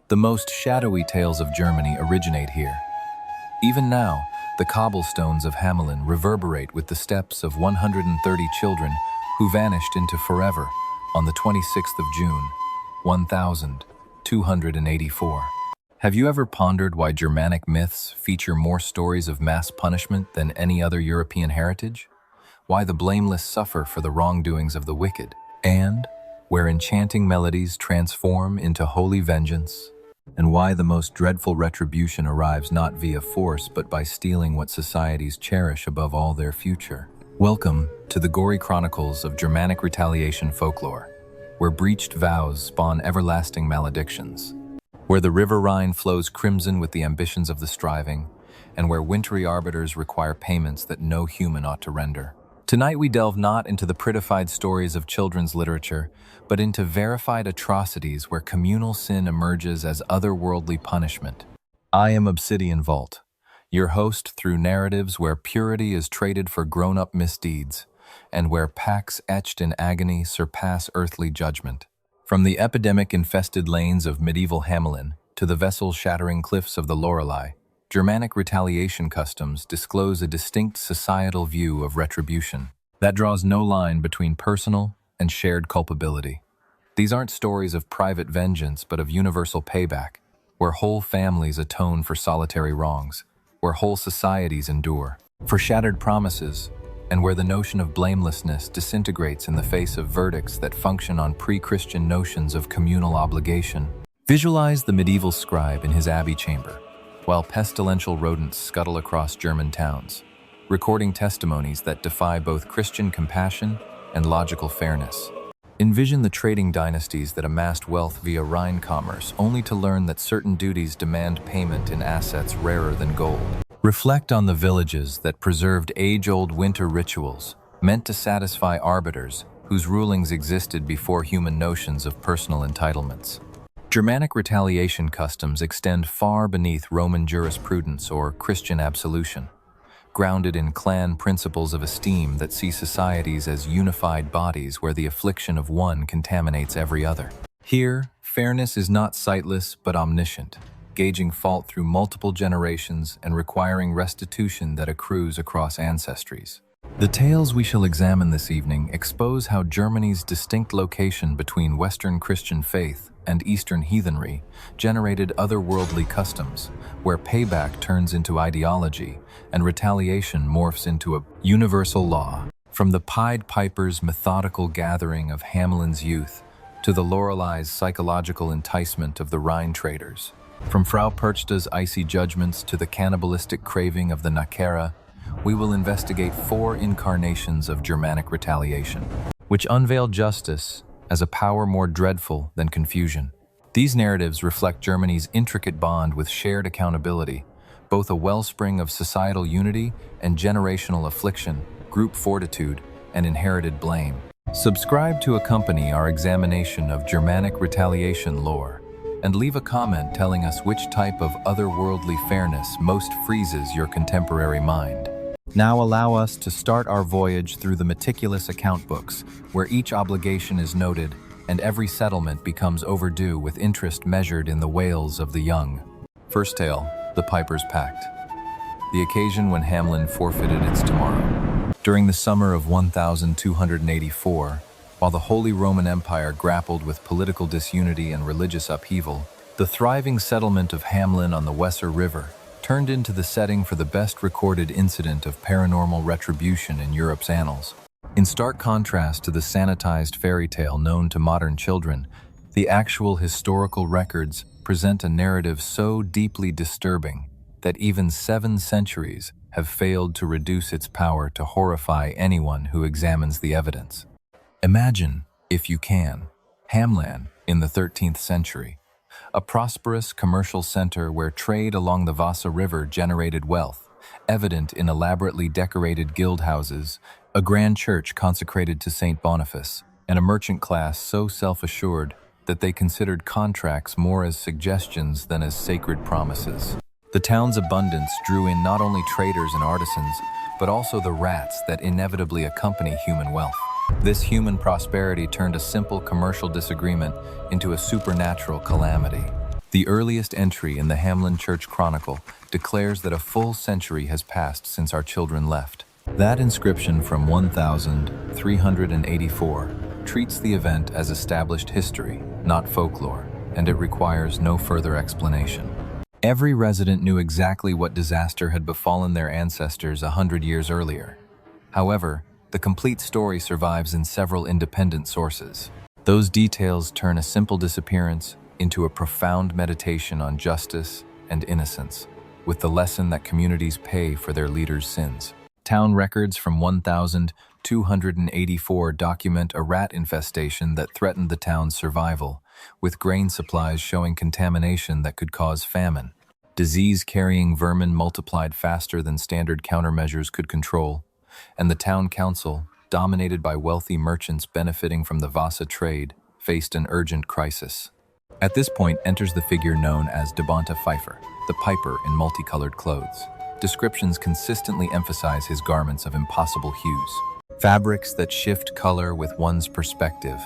The most shadowy tales of Germany originate here. Even now, the cobblestones of Hamelin reverberate with the steps of 130 children who vanished into forever on the 26th of June, 1284. Have you ever pondered why Germanic myths feature more stories of mass punishment than any other European heritage? Why the blameless suffer for the wrongdoings of the wicked? And where enchanting melodies transform into holy vengeance? And why the most dreadful retribution arrives not via force but by stealing what societies cherish above all their future? Welcome to the gory chronicles of Germanic retaliation folklore, where breached vows spawn everlasting maledictions, where the river Rhine flows crimson with the ambitions of the striving, and where wintry arbiters require payments that no human ought to render. Tonight we delve not into the prettified stories of children's literature, but into verified atrocities where communal sin emerges as otherworldly punishment. I am Obsidian Vault, your host through narratives where purity is traded for grown-up misdeeds, and where pacts etched in agony surpass earthly judgment. From the epidemic-infested lanes of medieval Hamelin to the vessel-shattering cliffs of the Lorelei, Germanic retaliation customs disclose a distinct societal view of retribution that draws no line between personal and shared culpability. These aren't stories of private vengeance but of universal payback, where whole families atone for solitary wrongs, where whole societies endure for shattered promises, and where the notion of blamelessness disintegrates in the face of verdicts that function on pre-Christian notions of communal obligation. Visualize the medieval scribe in his abbey chamber, while pestilential rodents scuttle across German towns, recording testimonies that defy both Christian compassion and logical fairness. Envision the trading dynasties that amassed wealth via Rhine commerce, only to learn that certain duties demand payment in assets rarer than gold. Reflect on the villages that preserved age-old winter rituals, meant to satisfy arbiters whose rulings existed before human notions of personal entitlements. Germanic retaliation customs extend far beneath Roman jurisprudence or Christian absolution, grounded in clan principles of esteem that see societies as unified bodies where the affliction of one contaminates every other. Here, fairness is not sightless but omniscient, gauging fault through multiple generations and requiring restitution that accrues across ancestries. The tales we shall examine this evening expose how Germany's distinct location between Western Christian faith and Eastern heathenry generated otherworldly customs, where payback turns into ideology and retaliation morphs into a universal law. From the Pied Piper's methodical gathering of Hamelin's youth to the Lorelei's psychological enticement of the Rhine traders, from Frau Perchta's icy judgments to the cannibalistic craving of the Nachzehrer, we will investigate 4 incarnations of Germanic retaliation, which unveil justice as a power more dreadful than confusion. These narratives reflect Germany's intricate bond with shared accountability, both a wellspring of societal unity and generational affliction, group fortitude, and inherited blame. Subscribe to accompany our examination of Germanic retaliation lore, and leave a comment telling us which type of otherworldly fairness most freezes your contemporary mind. Now allow us to start our voyage through the meticulous account books, where each obligation is noted and every settlement becomes overdue with interest measured in the wails of the young. First tale, the Piper's Pact. The occasion when Hamelin forfeited its tomorrow. During the summer of 1284, while the Holy Roman Empire grappled with political disunity and religious upheaval, the thriving settlement of Hamelin on the Weser River turned into the setting for the best recorded incident of paranormal retribution in Europe's annals. In stark contrast to the sanitized fairy tale known to modern children, the actual historical records present a narrative so deeply disturbing that even 7 centuries have failed to reduce its power to horrify anyone who examines the evidence. Imagine, if you can, Hamelin in the 13th century, a prosperous commercial center where trade along the Weser River generated wealth, evident in elaborately decorated guild houses, a grand church consecrated to Saint Boniface, and a merchant class so self-assured that they considered contracts more as suggestions than as sacred promises. The town's abundance drew in not only traders and artisans, but also the rats that inevitably accompany human wealth. This human prosperity turned a simple commercial disagreement into a supernatural calamity. The earliest entry in the Hamelin Church Chronicle declares that a full century has passed since our children left. That inscription from 1384 treats the event as established history, not folklore, and it requires no further explanation. Every resident knew exactly what disaster had befallen their ancestors 100 years earlier. However, the complete story survives in several independent sources. Those details turn a simple disappearance into a profound meditation on justice and innocence, with the lesson that communities pay for their leaders' sins. Town records from 1284 document a rat infestation that threatened the town's survival, with grain supplies showing contamination that could cause famine. Disease-carrying vermin multiplied faster than standard countermeasures could control, and the town council, dominated by wealthy merchants benefiting from the Vasa trade, faced an urgent crisis. At this point enters the figure known as Debonta Pfeiffer, the piper in multicolored clothes. Descriptions consistently emphasize his garments of impossible hues, fabrics that shift color with one's perspective,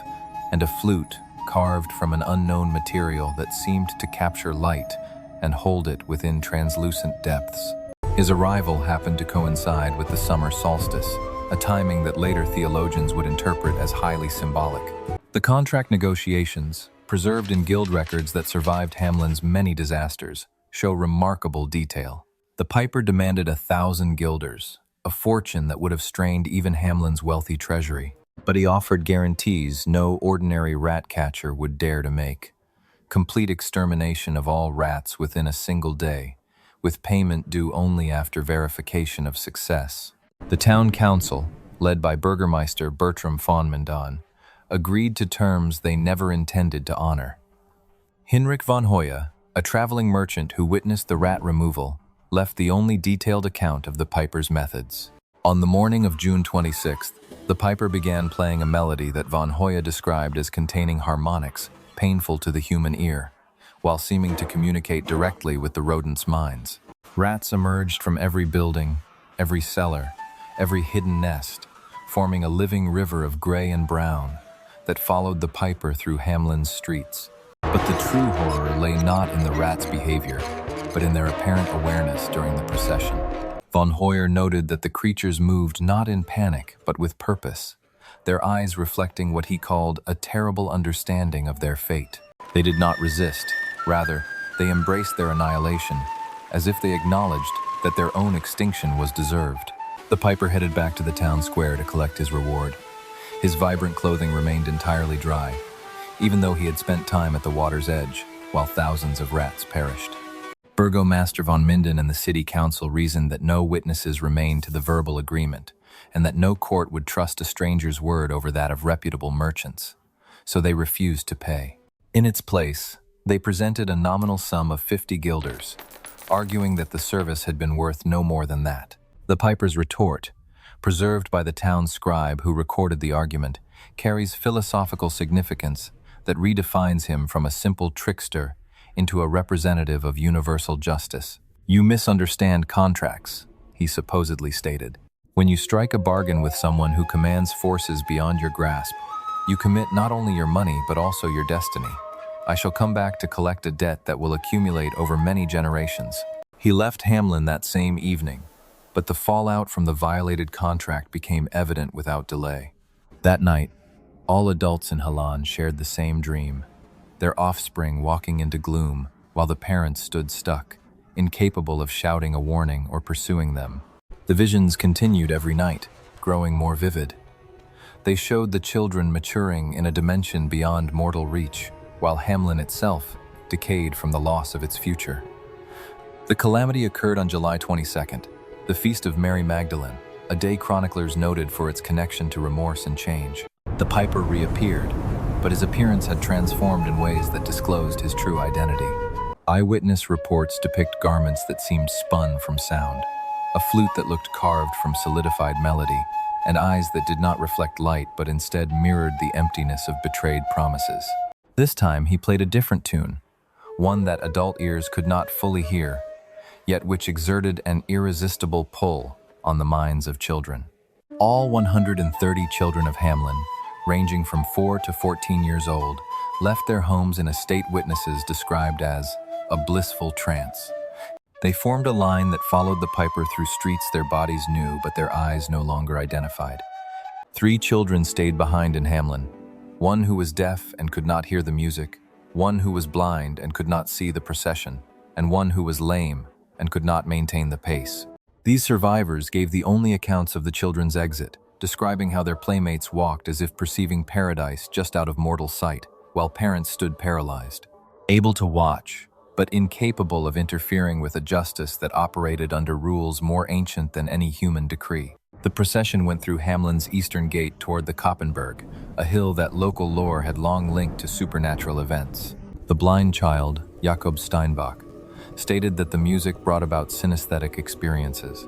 and a flute carved from an unknown material that seemed to capture light and hold it within translucent depths. His arrival happened to coincide with the summer solstice, a timing that later theologians would interpret as highly symbolic. The contract negotiations, preserved in guild records that survived Hamelin's many disasters, show remarkable detail. The piper demanded 1,000 guilders, a fortune that would have strained even Hamelin's wealthy treasury. But he offered guarantees no ordinary rat catcher would dare to make. Complete extermination of all rats within a single day, with payment due only after verification of success. The town council, led by Burgermeister Bertram von Mindon, agreed to terms they never intended to honor. Hinrich von Hoye, a traveling merchant who witnessed the rat removal, left the only detailed account of the piper's methods. On the morning of June 26th, the piper began playing a melody that von Hoye described as containing harmonics painful to the human ear, while seeming to communicate directly with the rodents' minds. Rats emerged from every building, every cellar, every hidden nest, forming a living river of gray and brown that followed the piper through Hamelin's streets. But the true horror lay not in the rats' behavior, but in their apparent awareness during the procession. Von Hoye noted that the creatures moved not in panic, but with purpose, their eyes reflecting what he called a terrible understanding of their fate. They did not resist. Rather, they embraced their annihilation, as if they acknowledged that their own extinction was deserved. The piper headed back to the town square to collect his reward. His vibrant clothing remained entirely dry, even though he had spent time at the water's edge, while thousands of rats perished. Burgomaster von Minden and the city council reasoned that no witnesses remained to the verbal agreement, and that no court would trust a stranger's word over that of reputable merchants, so they refused to pay. In its place, they presented a nominal sum of 50 guilders, arguing that the service had been worth no more than that. The piper's retort, preserved by the town scribe who recorded the argument, carries philosophical significance that redefines him from a simple trickster into a representative of universal justice. "You misunderstand contracts," he supposedly stated. "When you strike a bargain with someone who commands forces beyond your grasp, you commit not only your money but also your destiny. I shall come back to collect a debt that will accumulate over many generations." He left Hamelin that same evening, but the fallout from the violated contract became evident without delay. That night, all adults in Hamelin shared the same dream, their offspring walking into gloom while the parents stood stuck, incapable of shouting a warning or pursuing them. The visions continued every night, growing more vivid. They showed the children maturing in a dimension beyond mortal reach, while Hamelin itself decayed from the loss of its future. The calamity occurred on July 22nd, the feast of Mary Magdalene, a day chroniclers noted for its connection to remorse and change. The piper reappeared, but his appearance had transformed in ways that disclosed his true identity. Eyewitness reports depict garments that seemed spun from sound, a flute that looked carved from solidified melody, and eyes that did not reflect light but instead mirrored the emptiness of betrayed promises. This time he played a different tune, one that adult ears could not fully hear, yet which exerted an irresistible pull on the minds of children. All 130 children of Hamelin, ranging from 4 to 14 years old, left their homes in a state witnesses described as a blissful trance. They formed a line that followed the piper through streets their bodies knew but their eyes no longer identified. 3 children stayed behind in Hamelin, one who was deaf and could not hear the music, one who was blind and could not see the procession, and one who was lame and could not maintain the pace. These survivors gave the only accounts of the children's exit, describing how their playmates walked as if perceiving paradise just out of mortal sight, while parents stood paralyzed, able to watch, but incapable of interfering with a justice that operated under rules more ancient than any human decree. The procession went through Hamelin's eastern gate toward the Koppenberg, a hill that local lore had long linked to supernatural events. The blind child, Jakob Steinbach, stated that the music brought about synesthetic experiences.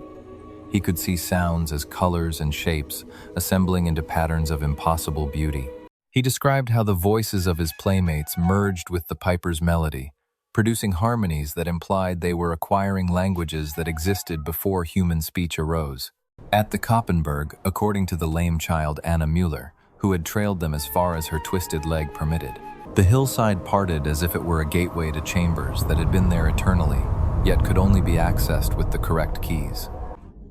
He could see sounds as colors and shapes, assembling into patterns of impossible beauty. He described how the voices of his playmates merged with the piper's melody, producing harmonies that implied they were acquiring languages that existed before human speech arose. At the Koppenberg, according to the lame child Anna Müller, who had trailed them as far as her twisted leg permitted, the hillside parted as if it were a gateway to chambers that had been there eternally, yet could only be accessed with the correct keys.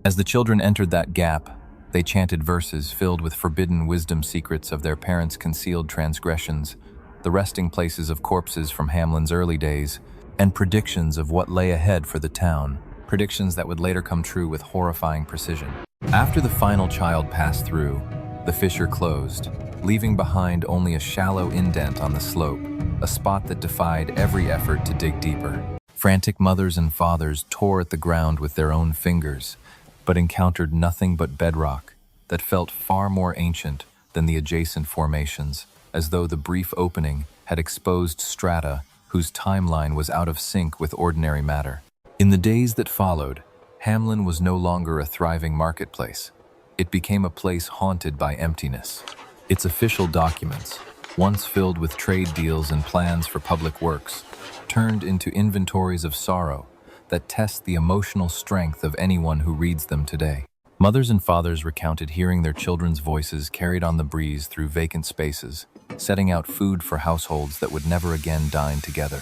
As the children entered that gap, they chanted verses filled with forbidden wisdom secrets of their parents' concealed transgressions, the resting places of corpses from Hamelin's early days, and predictions of what lay ahead for the town, predictions that would later come true with horrifying precision. After the final child passed through, the fissure closed, leaving behind only a shallow indent on the slope, a spot that defied every effort to dig deeper. Frantic mothers and fathers tore at the ground with their own fingers, but encountered nothing but bedrock that felt far more ancient than the adjacent formations, as though the brief opening had exposed strata whose timeline was out of sync with ordinary matter. In the days that followed, Hamelin was no longer a thriving marketplace. It became a place haunted by emptiness. Its official documents, once filled with trade deals and plans for public works, turned into inventories of sorrow that test the emotional strength of anyone who reads them today. Mothers and fathers recounted hearing their children's voices carried on the breeze through vacant spaces, setting out food for households that would never again dine together,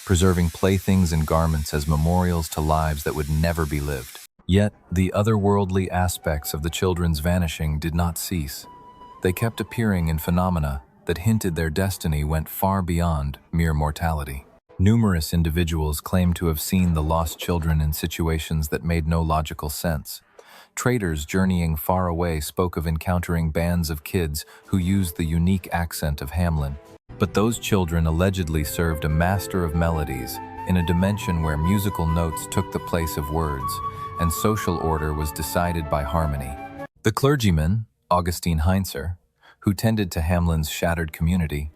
preserving playthings and garments as memorials to lives that would never be lived. Yet, the otherworldly aspects of the children's vanishing did not cease. They kept appearing in phenomena that hinted their destiny went far beyond mere mortality. Numerous individuals claimed to have seen the lost children in situations that made no logical sense. Traders journeying far away spoke of encountering bands of kids who used the unique accent of Hamelin. But those children allegedly served a master of melodies in a dimension where musical notes took the place of words, and social order was decided by harmony. The clergyman, Augustine Heinzer, who tended to Hamelin's shattered community,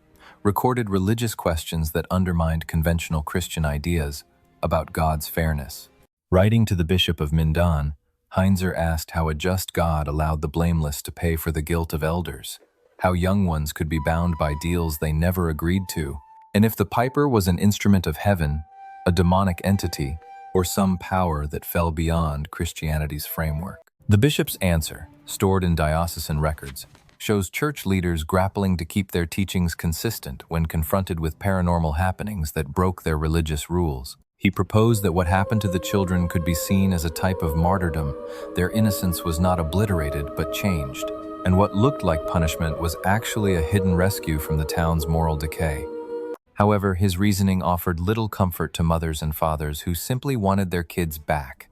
recorded religious questions that undermined conventional Christian ideas about God's fairness. Writing to the Bishop of Minden, Heinzer asked how a just God allowed the blameless to pay for the guilt of elders, how young ones could be bound by deals they never agreed to, and if the piper was an instrument of heaven, a demonic entity, or some power that fell beyond Christianity's framework. The bishop's answer, stored in diocesan records, shows church leaders grappling to keep their teachings consistent when confronted with paranormal happenings that broke their religious rules. He proposed that what happened to the children could be seen as a type of martyrdom. Their innocence was not obliterated but changed, and what looked like punishment was actually a hidden rescue from the town's moral decay. However, his reasoning offered little comfort to mothers and fathers who simply wanted their kids back,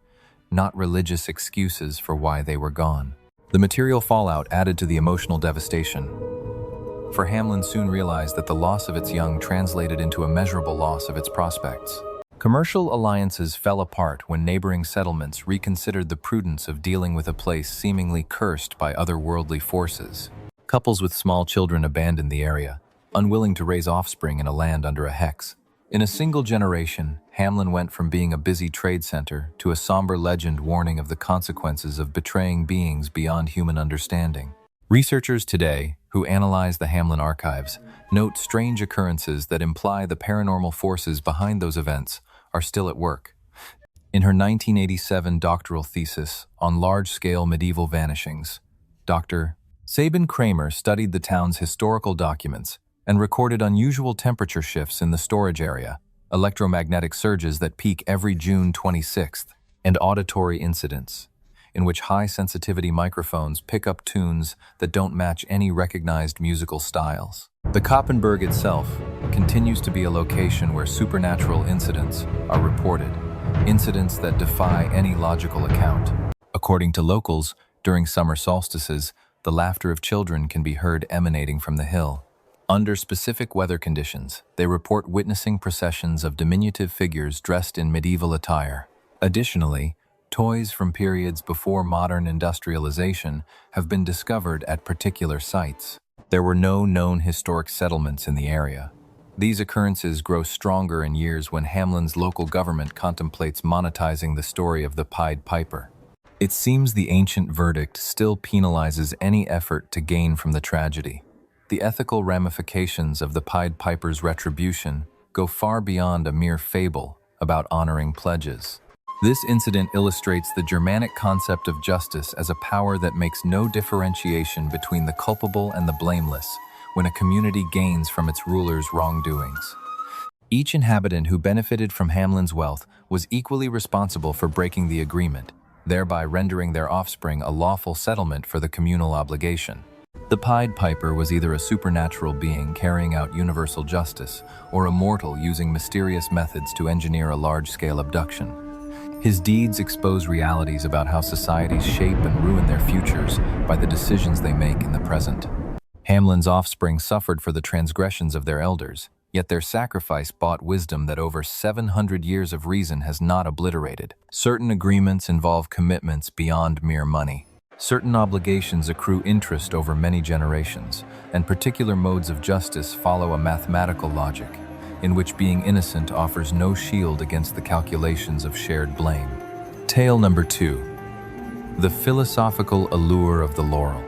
not religious excuses for why they were gone. The material fallout added to the emotional devastation, for Hamelin soon realized that the loss of its young translated into a measurable loss of its prospects. Commercial alliances fell apart when neighboring settlements reconsidered the prudence of dealing with a place seemingly cursed by otherworldly forces. Couples with small children abandoned the area, unwilling to raise offspring in a land under a hex. In a single generation, Hamelin went from being a busy trade center to a somber legend warning of the consequences of betraying beings beyond human understanding. Researchers today, who analyze the Hamelin archives, note strange occurrences that imply the paranormal forces behind those events are still at work. In her 1987 doctoral thesis on large-scale medieval vanishings, Dr. Sabin Kramer studied the town's historical documents and recorded unusual temperature shifts in the storage area, electromagnetic surges that peak every June 26th, and auditory incidents, in which high-sensitivity microphones pick up tunes that don't match any recognized musical styles. The Koppenberg itself continues to be a location where supernatural incidents are reported, incidents that defy any logical account. According to locals, during summer solstices, the laughter of children can be heard emanating from the hill. Under specific weather conditions, they report witnessing processions of diminutive figures dressed in medieval attire. Additionally, toys from periods before modern industrialization have been discovered at particular sites. There were no known historic settlements in the area. These occurrences grow stronger in years when Hamelin's local government contemplates monetizing the story of the Pied Piper. It seems the ancient verdict still penalizes any effort to gain from the tragedy. The ethical ramifications of the Pied Piper's retribution go far beyond a mere fable about honoring pledges. This incident illustrates the Germanic concept of justice as a power that makes no differentiation between the culpable and the blameless when a community gains from its ruler's wrongdoings. Each inhabitant who benefited from Hamelin's wealth was equally responsible for breaking the agreement, thereby rendering their offspring a lawful settlement for the communal obligation. The Pied Piper was either a supernatural being carrying out universal justice or a mortal using mysterious methods to engineer a large-scale abduction. His deeds expose realities about how societies shape and ruin their futures by the decisions they make in the present. Hamelin's offspring suffered for the transgressions of their elders, yet their sacrifice bought wisdom that over 700 years of reason has not obliterated. Certain agreements involve commitments beyond mere money. Certain obligations accrue interest over many generations, and particular modes of justice follow a mathematical logic, in which being innocent offers no shield against the calculations of shared blame. Tale number 2. The Philosophical Allure of the Laurel.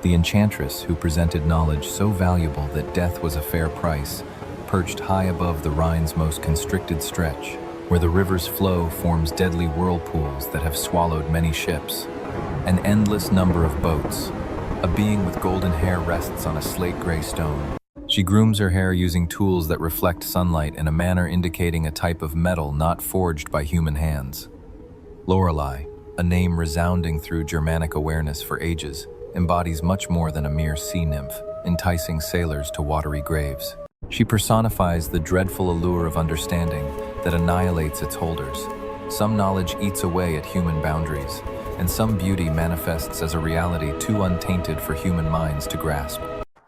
The enchantress who presented knowledge so valuable that death was a fair price, perched high above the Rhine's most constricted stretch, where the river's flow forms deadly whirlpools that have swallowed many ships. An endless number of boats. A being with golden hair rests on a slate-gray stone. She grooms her hair using tools that reflect sunlight in a manner indicating a type of metal not forged by human hands. Lorelei, a name resounding through Germanic awareness for ages, embodies much more than a mere sea nymph, enticing sailors to watery graves. She personifies the dreadful allure of understanding that annihilates its holders. Some knowledge eats away at human boundaries, and some beauty manifests as a reality too untainted for human minds to grasp.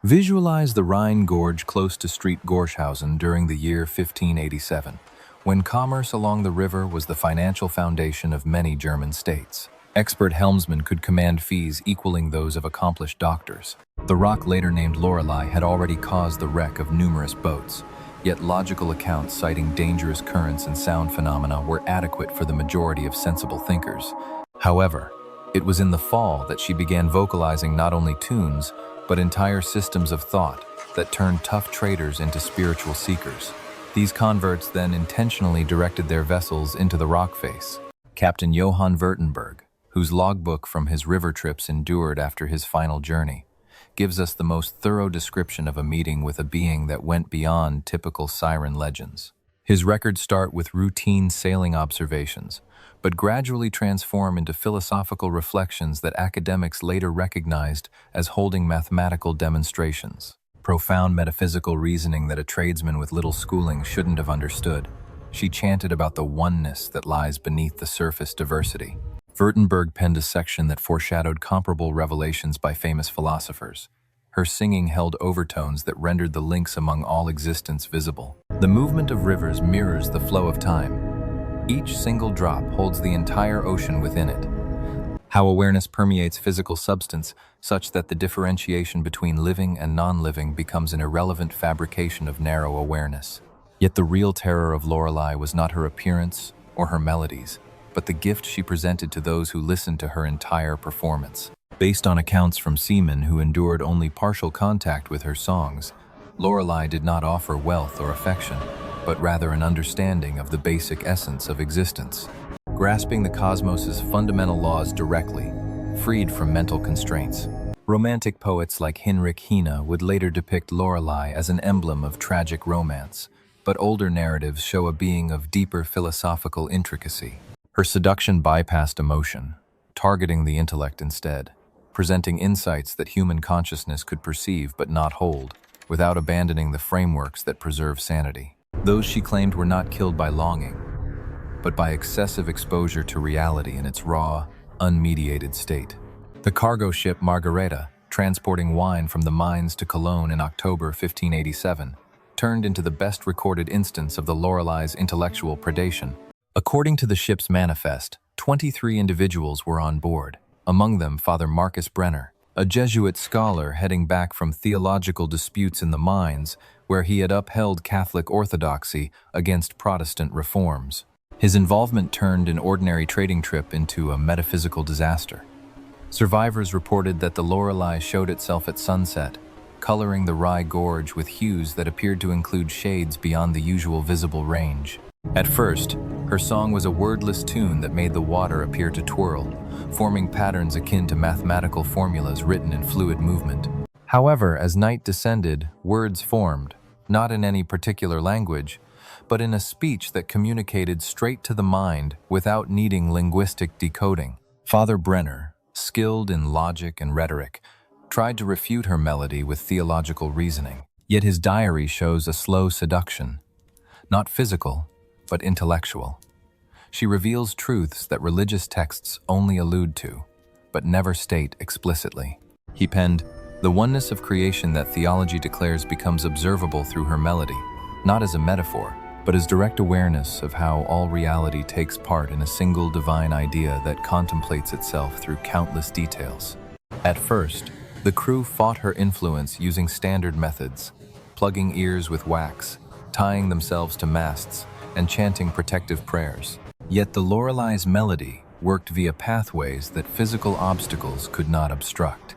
Visualize the Rhine gorge close to Street Gorshausen during the year 1587, when commerce along the river was the financial foundation of many German states. Expert helmsmen could command fees equaling those of accomplished doctors. The rock later named Lorelei had already caused the wreck of numerous boats, yet logical accounts citing dangerous currents and sound phenomena were adequate for the majority of sensible thinkers. However, it was in the fall that she began vocalizing not only tunes, but entire systems of thought that turned tough traders into spiritual seekers. These converts then intentionally directed their vessels into the rock face. Captain Johann Württemberg, whose logbook from his river trips endured after his final journey, gives us the most thorough description of a meeting with a being that went beyond typical Siren legends. His records start with routine sailing observations, but gradually transform into philosophical reflections that academics later recognized as holding mathematical demonstrations. Profound metaphysical reasoning that a tradesman with little schooling shouldn't have understood. She chanted about the oneness that lies beneath the surface diversity. Württemberg penned a section that foreshadowed comparable revelations by famous philosophers. Her singing held overtones that rendered the links among all existence visible. The movement of rivers mirrors the flow of time. Each single drop holds the entire ocean within it. How awareness permeates physical substance such that the differentiation between living and non-living becomes an irrelevant fabrication of narrow awareness. Yet the real terror of Lorelei was not her appearance or her melodies, but the gift she presented to those who listened to her entire performance. Based on accounts from seamen who endured only partial contact with her songs, Lorelei did not offer wealth or affection, but rather an understanding of the basic essence of existence. Grasping the cosmos's fundamental laws directly, freed from mental constraints. Romantic poets like Heinrich Heine would later depict Lorelei as an emblem of tragic romance, but older narratives show a being of deeper philosophical intricacy. Her seduction bypassed emotion, targeting the intellect instead, presenting insights that human consciousness could perceive but not hold, without abandoning the frameworks that preserve sanity. Those she claimed were not killed by longing, but by excessive exposure to reality in its raw, unmediated state. The cargo ship Margareta, transporting wine from the mines to Cologne in October 1587, turned into the best recorded instance of the Lorelei's intellectual predation. According to the ship's manifest, 23 individuals were on board, among them Father Marcus Brenner, a Jesuit scholar heading back from theological disputes in the mines where he had upheld Catholic orthodoxy against Protestant reforms. His involvement turned an ordinary trading trip into a metaphysical disaster. Survivors reported that the Lorelei showed itself at sunset, coloring the Rhine gorge with hues that appeared to include shades beyond the usual visible range. At first, her song was a wordless tune that made the water appear to twirl, forming patterns akin to mathematical formulas written in fluid movement. However, as night descended, words formed, not in any particular language, but in a speech that communicated straight to the mind without needing linguistic decoding. Father Brenner, skilled in logic and rhetoric, tried to refute her melody with theological reasoning. Yet his diary shows a slow seduction, not physical, but intellectual. She reveals truths that religious texts only allude to, but never state explicitly. He penned, "The oneness of creation that theology declares becomes observable through her melody, not as a metaphor, but as direct awareness of how all reality takes part in a single divine idea that contemplates itself through countless details." At first, the crew fought her influence using standard methods, plugging ears with wax, tying themselves to masts, and chanting protective prayers. Yet the Lorelei's melody worked via pathways that physical obstacles could not obstruct.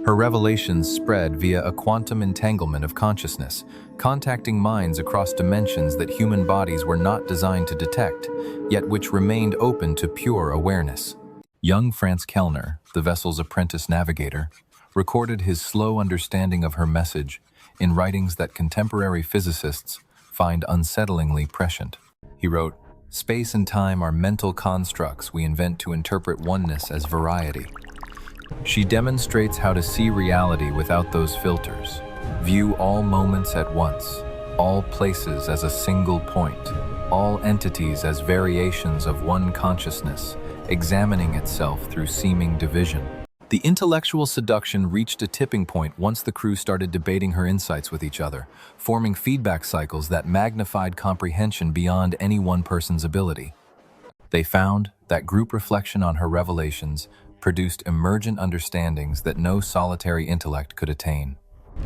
Her revelations spread via a quantum entanglement of consciousness, contacting minds across dimensions that human bodies were not designed to detect, yet which remained open to pure awareness. Young Franz Kellner, the vessel's apprentice navigator, recorded his slow understanding of her message in writings that contemporary physicists find unsettlingly prescient. He wrote, "Space and time are mental constructs we invent to interpret oneness as variety." She demonstrates how to see reality without those filters, view all moments at once, all places as a single point, all entities as variations of one consciousness, examining itself through seeming division. The intellectual seduction reached a tipping point once the crew started debating her insights with each other, forming feedback cycles that magnified comprehension beyond any one person's ability. They found that group reflection on her revelations produced emergent understandings that no solitary intellect could attain.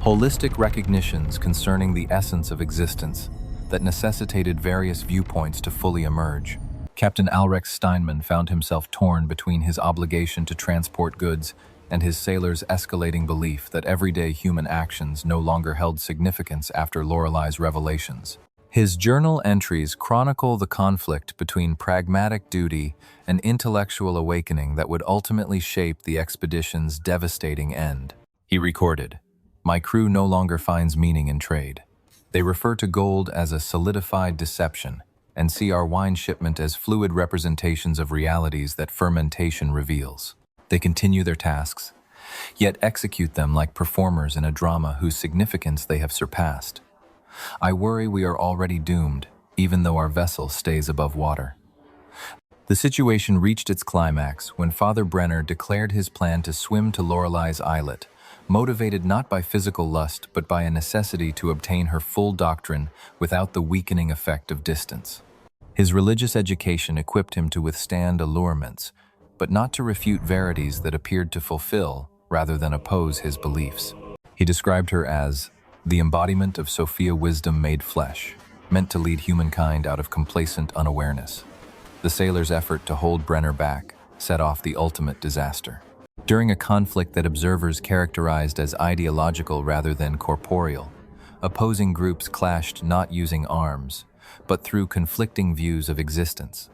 Holistic recognitions concerning the essence of existence that necessitated various viewpoints to fully emerge. Captain Alrex Steinman found himself torn between his obligation to transport goods and his sailors' escalating belief that everyday human actions no longer held significance after Lorelei's revelations. His journal entries chronicle the conflict between pragmatic duty and intellectual awakening that would ultimately shape the expedition's devastating end. He recorded, "My crew no longer finds meaning in trade. They refer to gold as a solidified deception and see our wine shipment as fluid representations of realities that fermentation reveals. They continue their tasks, yet execute them like performers in a drama whose significance they have surpassed. I worry we are already doomed, even though our vessel stays above water." The situation reached its climax when Father Brenner declared his plan to swim to Lorelei's islet, motivated not by physical lust but by a necessity to obtain her full doctrine without the weakening effect of distance. His religious education equipped him to withstand allurements, but not to refute verities that appeared to fulfill rather than oppose his beliefs. He described her as the embodiment of Sophia wisdom made flesh, meant to lead humankind out of complacent unawareness. The sailors' effort to hold Brenner back set off the ultimate disaster. During a conflict that observers characterized as ideological rather than corporeal, opposing groups clashed not using arms, but through conflicting views of existence.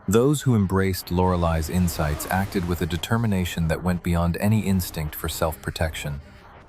Those who embraced Lorelei's insights acted with a determination that went beyond any instinct for self-protection.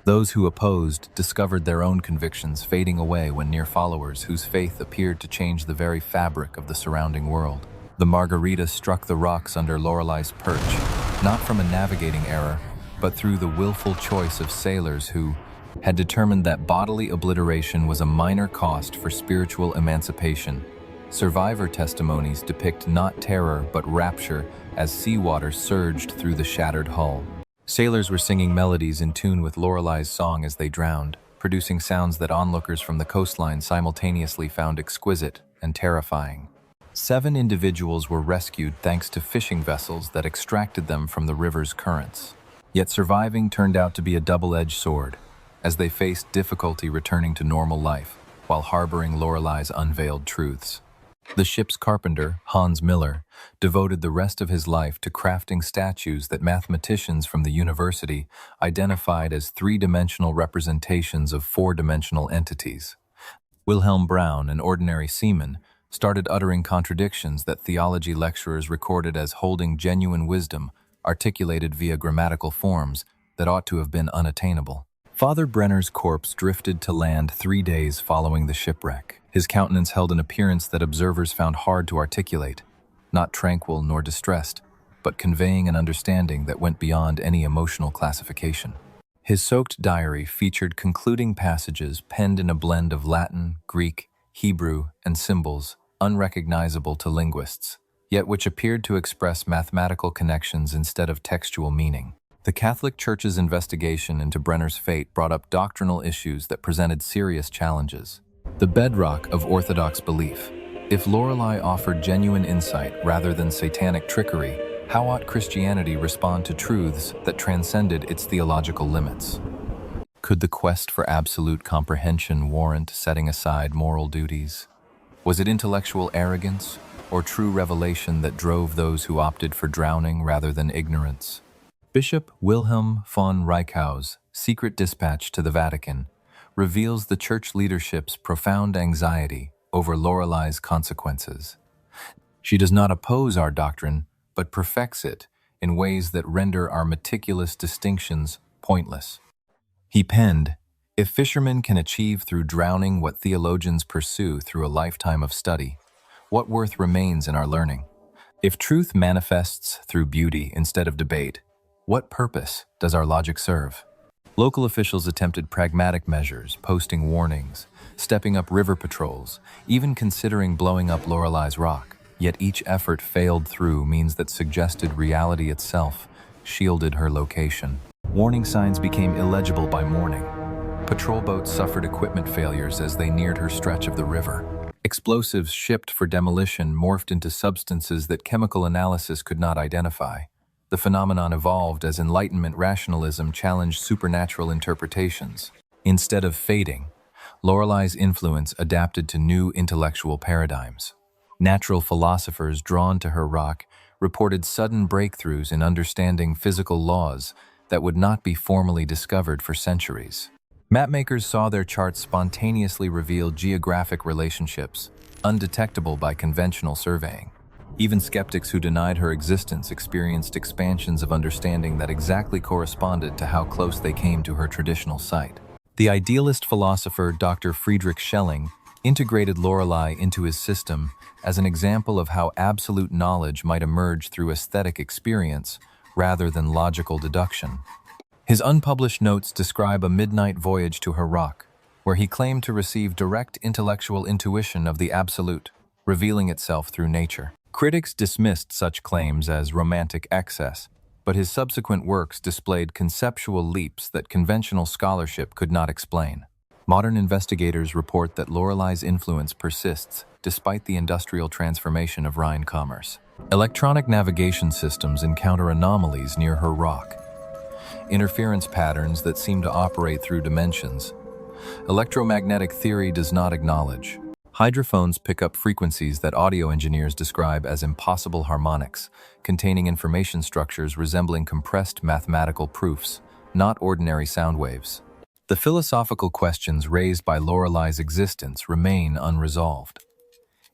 Those who opposed discovered their own convictions fading away when near followers whose faith appeared to change the very fabric of the surrounding world. The Margarita struck the rocks under Lorelei's perch, not from a navigating error, but through the willful choice of sailors who had determined that bodily obliteration was a minor cost for spiritual emancipation. Survivor testimonies depict not terror but rapture as seawater surged through the shattered hull. Sailors were singing melodies in tune with Lorelei's song as they drowned, producing sounds that onlookers from the coastline simultaneously found exquisite and terrifying. 7 individuals were rescued thanks to fishing vessels that extracted them from the river's currents. Yet surviving turned out to be a double-edged sword, as they faced difficulty returning to normal life while harboring Lorelei's unveiled truths. The ship's carpenter, Hans Miller, devoted the rest of his life to crafting statues that mathematicians from the university identified as 3-dimensional representations of 4-dimensional entities. Wilhelm Braun, an ordinary seaman, started uttering contradictions that theology lecturers recorded as holding genuine wisdom, articulated via grammatical forms that ought to have been unattainable. Father Brenner's corpse drifted to land 3 days following the shipwreck. His countenance held an appearance that observers found hard to articulate, not tranquil nor distressed, but conveying an understanding that went beyond any emotional classification. His soaked diary featured concluding passages penned in a blend of Latin, Greek, Hebrew, and symbols unrecognizable to linguists, yet which appeared to express mathematical connections instead of textual meaning. The Catholic Church's investigation into Brenner's fate brought up doctrinal issues that presented serious challenges. The bedrock of Orthodox belief. If Lorelei offered genuine insight rather than satanic trickery, how ought Christianity respond to truths that transcended its theological limits? Could the quest for absolute comprehension warrant setting aside moral duties? Was it intellectual arrogance or true revelation that drove those who opted for drowning rather than ignorance? Bishop Wilhelm von Reichau's secret dispatch to the Vatican reveals the church leadership's profound anxiety over Lorelei's consequences. She does not oppose our doctrine, but perfects it in ways that render our meticulous distinctions pointless. He penned, "If fishermen can achieve through drowning what theologians pursue through a lifetime of study, what worth remains in our learning? If truth manifests through beauty instead of debate, what purpose does our logic serve?" Local officials attempted pragmatic measures, posting warnings, stepping up river patrols, even considering blowing up Lorelei's rock. Yet each effort failed through means that suggested reality itself shielded her location. Warning signs became illegible by morning. Patrol boats suffered equipment failures as they neared her stretch of the river. Explosives shipped for demolition morphed into substances that chemical analysis could not identify. The phenomenon evolved as Enlightenment rationalism challenged supernatural interpretations. Instead of fading, Lorelei's influence adapted to new intellectual paradigms. Natural philosophers drawn to her rock reported sudden breakthroughs in understanding physical laws that would not be formally discovered for centuries. Mapmakers saw their charts spontaneously reveal geographic relationships, undetectable by conventional surveying. Even skeptics who denied her existence experienced expansions of understanding that exactly corresponded to how close they came to her traditional site. The idealist philosopher Dr. Friedrich Schelling integrated Lorelei into his system as an example of how absolute knowledge might emerge through aesthetic experience rather than logical deduction. His unpublished notes describe a midnight voyage to her rock, where he claimed to receive direct intellectual intuition of the absolute, revealing itself through nature. Critics dismissed such claims as romantic excess, but his subsequent works displayed conceptual leaps that conventional scholarship could not explain. Modern investigators report that Lorelei's influence persists despite the industrial transformation of Rhine commerce. Electronic navigation systems encounter anomalies near her rock, interference patterns that seem to operate through dimensions. Electromagnetic theory does not acknowledge. Hydrophones pick up frequencies that audio engineers describe as impossible harmonics, containing information structures resembling compressed mathematical proofs, not ordinary sound waves. The philosophical questions raised by Lorelei's existence remain unresolved.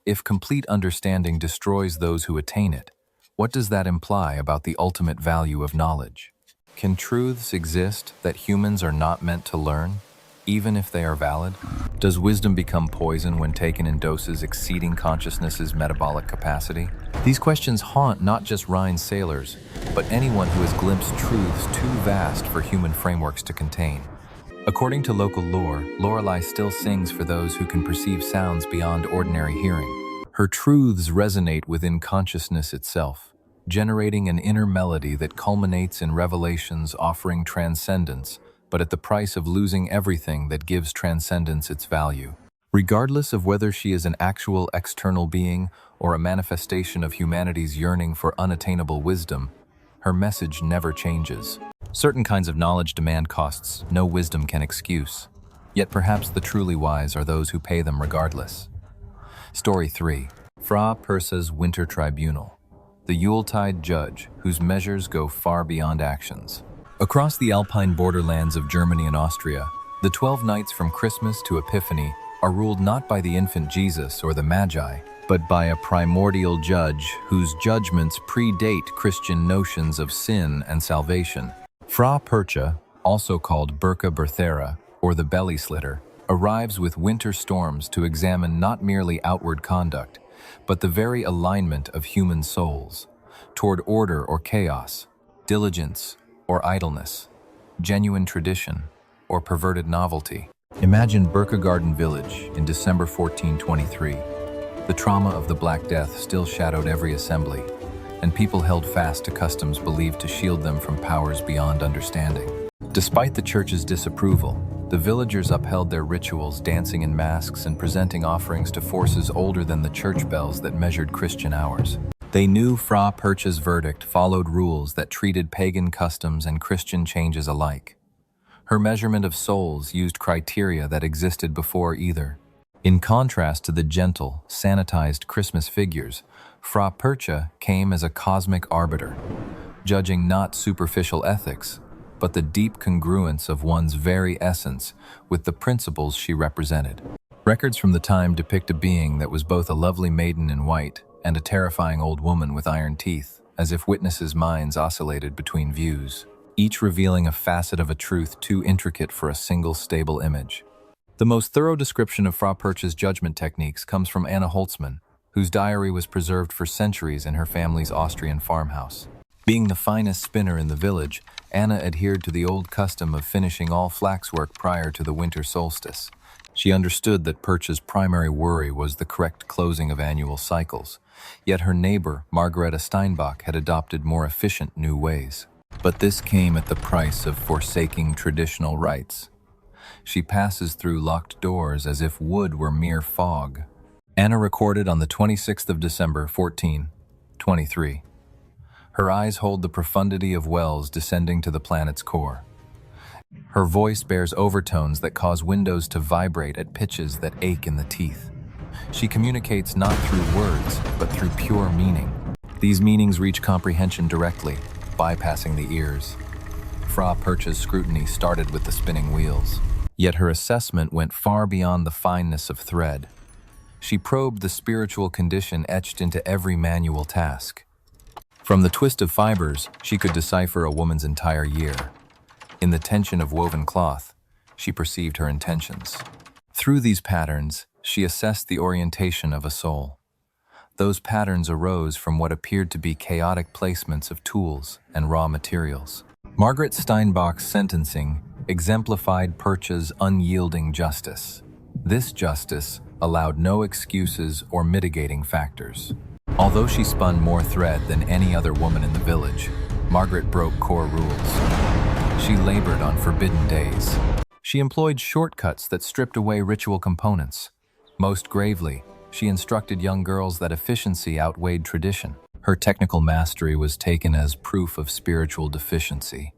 If complete understanding destroys those who attain it, what does that imply about the ultimate value of knowledge? Can truths exist that humans are not meant to learn, even if they are valid? Does wisdom become poison when taken in doses exceeding consciousness's metabolic capacity? These questions haunt not just Rhine sailors, but anyone who has glimpsed truths too vast for human frameworks to contain. According to local lore, Lorelei still sings for those who can perceive sounds beyond ordinary hearing. Her truths resonate within consciousness itself, generating an inner melody that culminates in revelations offering transcendence, but at the price of losing everything that gives transcendence its value. Regardless of whether she is an actual external being or a manifestation of humanity's yearning for unattainable wisdom, her message never changes. Certain kinds of knowledge demand costs no wisdom can excuse, yet perhaps the truly wise are those who pay them regardless. Story 3. Frau Perchta's Winter Tribunal, the Yuletide judge whose measures go far beyond actions. Across the alpine borderlands of Germany and Austria, the 12 nights from Christmas to Epiphany are ruled not by the infant Jesus or the Magi, but by a primordial judge whose judgments predate Christian notions of sin and salvation. Frau Perchta, also called Burka Berthera, or the belly slitter, arrives with winter storms to examine not merely outward conduct, but the very alignment of human souls, toward order or chaos, diligence or idleness, genuine tradition or perverted novelty. Imagine Burka Garden Village in December 1423. The trauma of the Black Death still shadowed every assembly, and people held fast to customs believed to shield them from powers beyond understanding. Despite the church's disapproval, the villagers upheld their rituals, dancing in masks and presenting offerings to forces older than the church bells that measured Christian hours. They knew Frau Perchta's verdict followed rules that treated pagan customs and Christian changes alike. Her measurement of souls used criteria that existed before either. In contrast to the gentle, sanitized Christmas figures, Frau Perchta came as a cosmic arbiter, judging not superficial ethics, but the deep congruence of one's very essence with the principles she represented. Records from the time depict a being that was both a lovely maiden in white and a terrifying old woman with iron teeth, as if witnesses' minds oscillated between views, each revealing a facet of a truth too intricate for a single stable image. The most thorough description of Frau Perchta's judgment techniques comes from Anna Holtzmann, whose diary was preserved for centuries in her family's Austrian farmhouse. Being the finest spinner in the village, Anna adhered to the old custom of finishing all flax work prior to the winter solstice. She understood that Perchta's primary worry was the correct closing of annual cycles, yet her neighbor, Margareta Steinbach, had adopted more efficient new ways. But this came at the price of forsaking traditional rites. She passes through locked doors as if wood were mere fog. Anna recorded on the 26th of December, 1423. Her eyes hold the profundity of wells descending to the planet's core. Her voice bears overtones that cause windows to vibrate at pitches that ache in the teeth. She communicates not through words, but through pure meaning. These meanings reach comprehension directly, bypassing the ears. Frau Perchta's scrutiny started with the spinning wheels. Yet her assessment went far beyond the fineness of thread. She probed the spiritual condition etched into every manual task. From the twist of fibers, she could decipher a woman's entire year. In the tension of woven cloth, she perceived her intentions. Through these patterns, she assessed the orientation of a soul. Those patterns arose from what appeared to be chaotic placements of tools and raw materials. Margaret Steinbach's sentencing exemplified Perchta's unyielding justice. This justice allowed no excuses or mitigating factors. Although she spun more thread than any other woman in the village, Margaret broke core rules. She labored on forbidden days. She employed shortcuts that stripped away ritual components. Most gravely, she instructed young girls that efficiency outweighed tradition. Her technical mastery was taken as proof of spiritual deficiency.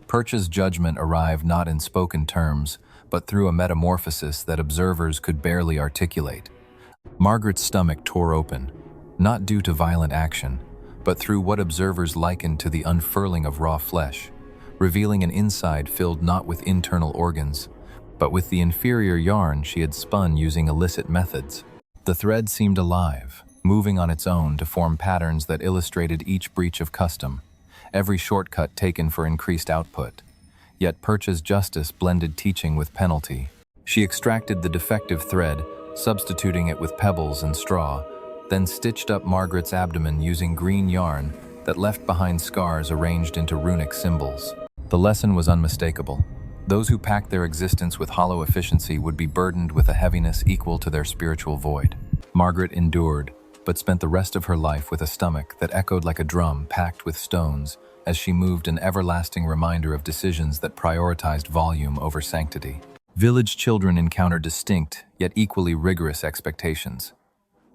Perchta's judgment arrived not in spoken terms, but through a metamorphosis that observers could barely articulate. Margaret's stomach tore open, not due to violent action, but through what observers likened to the unfurling of raw flesh, revealing an inside filled not with internal organs, but with the inferior yarn she had spun using illicit methods. The thread seemed alive, moving on its own to form patterns that illustrated each breach of custom, every shortcut taken for increased output. Yet Perchta's justice blended teaching with penalty. She extracted the defective thread, substituting it with pebbles and straw, then stitched up Margaret's abdomen using green yarn that left behind scars arranged into runic symbols. The lesson was unmistakable. Those who packed their existence with hollow efficiency would be burdened with a heaviness equal to their spiritual void. Margaret endured, but spent the rest of her life with a stomach that echoed like a drum packed with stones as she moved, an everlasting reminder of decisions that prioritized volume over sanctity. Village children encountered distinct, yet equally rigorous expectations.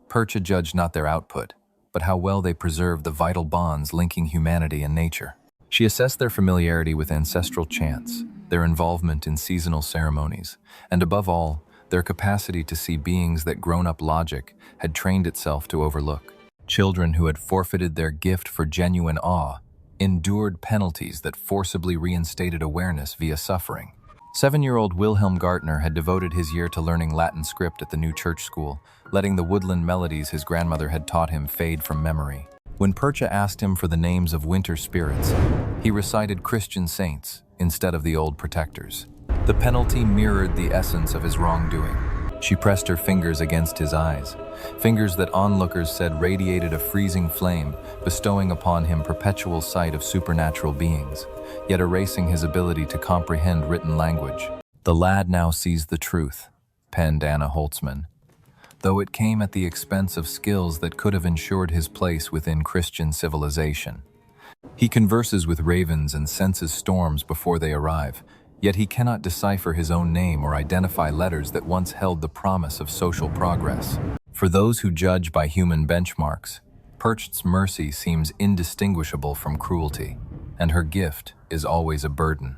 Perchta judged not their output, but how well they preserved the vital bonds linking humanity and nature. She assessed their familiarity with ancestral chants, their involvement in seasonal ceremonies, and above all, their capacity to see beings that grown-up logic had trained itself to overlook. Children who had forfeited their gift for genuine awe endured penalties that forcibly reinstated awareness via suffering. 7-year-old Wilhelm Gartner had devoted his year to learning Latin script at the new church school, letting the woodland melodies his grandmother had taught him fade from memory. When Perchta asked him for the names of winter spirits, he recited Christian saints instead of the old protectors. The penalty mirrored the essence of his wrongdoing. She pressed her fingers against his eyes, fingers that onlookers said radiated a freezing flame, bestowing upon him perpetual sight of supernatural beings, yet erasing his ability to comprehend written language. "The lad now sees the truth," penned Anna Holtzman, though it came at the expense of skills that could have ensured his place within Christian civilization. He converses with ravens and senses storms before they arrive, yet he cannot decipher his own name or identify letters that once held the promise of social progress. For those who judge by human benchmarks, Perchta's mercy seems indistinguishable from cruelty, and her gift is always a burden.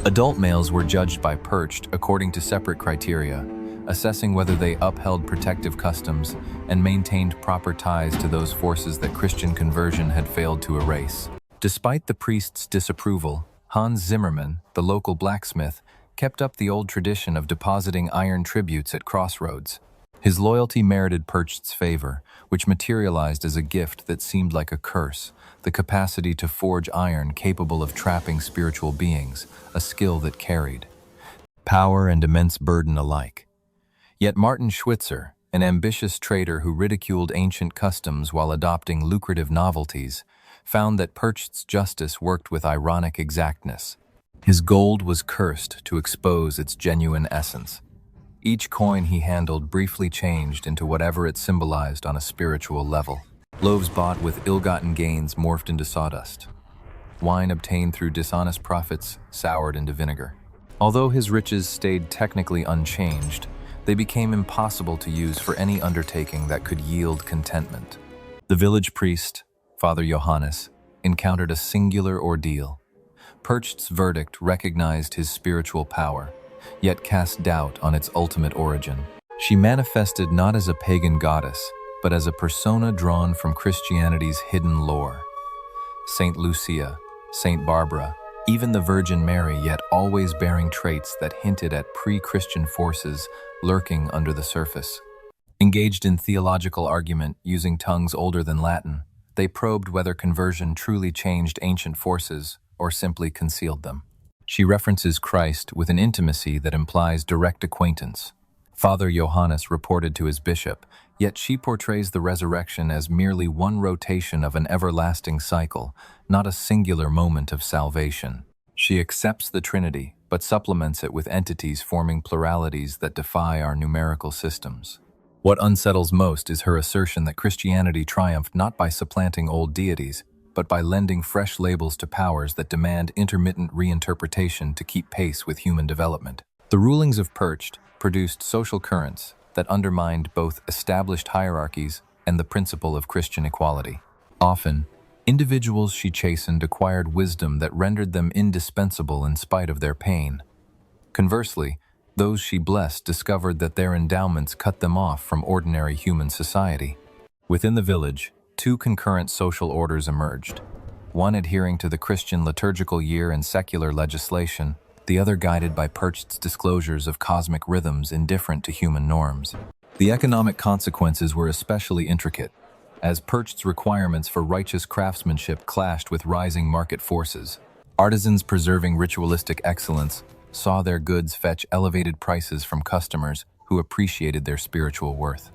Adult males were judged by Perchta according to separate criteria, assessing whether they upheld protective customs and maintained proper ties to those forces that Christian conversion had failed to erase. Despite the priest's disapproval, Hans Zimmermann, the local blacksmith, kept up the old tradition of depositing iron tributes at crossroads. His loyalty merited Perchta's favor, which materialized as a gift that seemed like a curse, the capacity to forge iron capable of trapping spiritual beings, a skill that carried power and immense burden alike. Yet Martin Schwitzer, an ambitious trader who ridiculed ancient customs while adopting lucrative novelties, found that Perchta's justice worked with ironic exactness. His gold was cursed to expose its genuine essence. Each coin he handled briefly changed into whatever it symbolized on a spiritual level. Loaves bought with ill-gotten gains morphed into sawdust. Wine obtained through dishonest profits soured into vinegar. Although his riches stayed technically unchanged, they became impossible to use for any undertaking that could yield contentment. The village priest, Father Johannes, encountered a singular ordeal. Perchta's verdict recognized his spiritual power, yet cast doubt on its ultimate origin. She manifested not as a pagan goddess, but as a persona drawn from Christianity's hidden lore. Saint Lucia, Saint Barbara, even the Virgin Mary, yet always bearing traits that hinted at pre-Christian forces lurking under the surface. Engaged in theological argument using tongues older than Latin, they probed whether conversion truly changed ancient forces or simply concealed them. She references Christ with an intimacy that implies direct acquaintance. Father Johannes reported to his bishop, yet she portrays the resurrection as merely one rotation of an everlasting cycle, not a singular moment of salvation. She accepts the Trinity, but supplements it with entities forming pluralities that defy our numerical systems. What unsettles most is her assertion that Christianity triumphed not by supplanting old deities, but by lending fresh labels to powers that demand intermittent reinterpretation to keep pace with human development. The rulings of Perchta produced social currents that undermined both established hierarchies and the principle of Christian equality. Often, individuals she chastened acquired wisdom that rendered them indispensable in spite of their pain. Conversely, those she blessed discovered that their endowments cut them off from ordinary human society. Within the village, two concurrent social orders emerged, one adhering to the Christian liturgical year and secular legislation, the other guided by Percht's disclosures of cosmic rhythms indifferent to human norms. The economic consequences were especially intricate, as Percht's requirements for righteous craftsmanship clashed with rising market forces. Artisans preserving ritualistic excellence saw their goods fetch elevated prices from customers who appreciated their spiritual worth.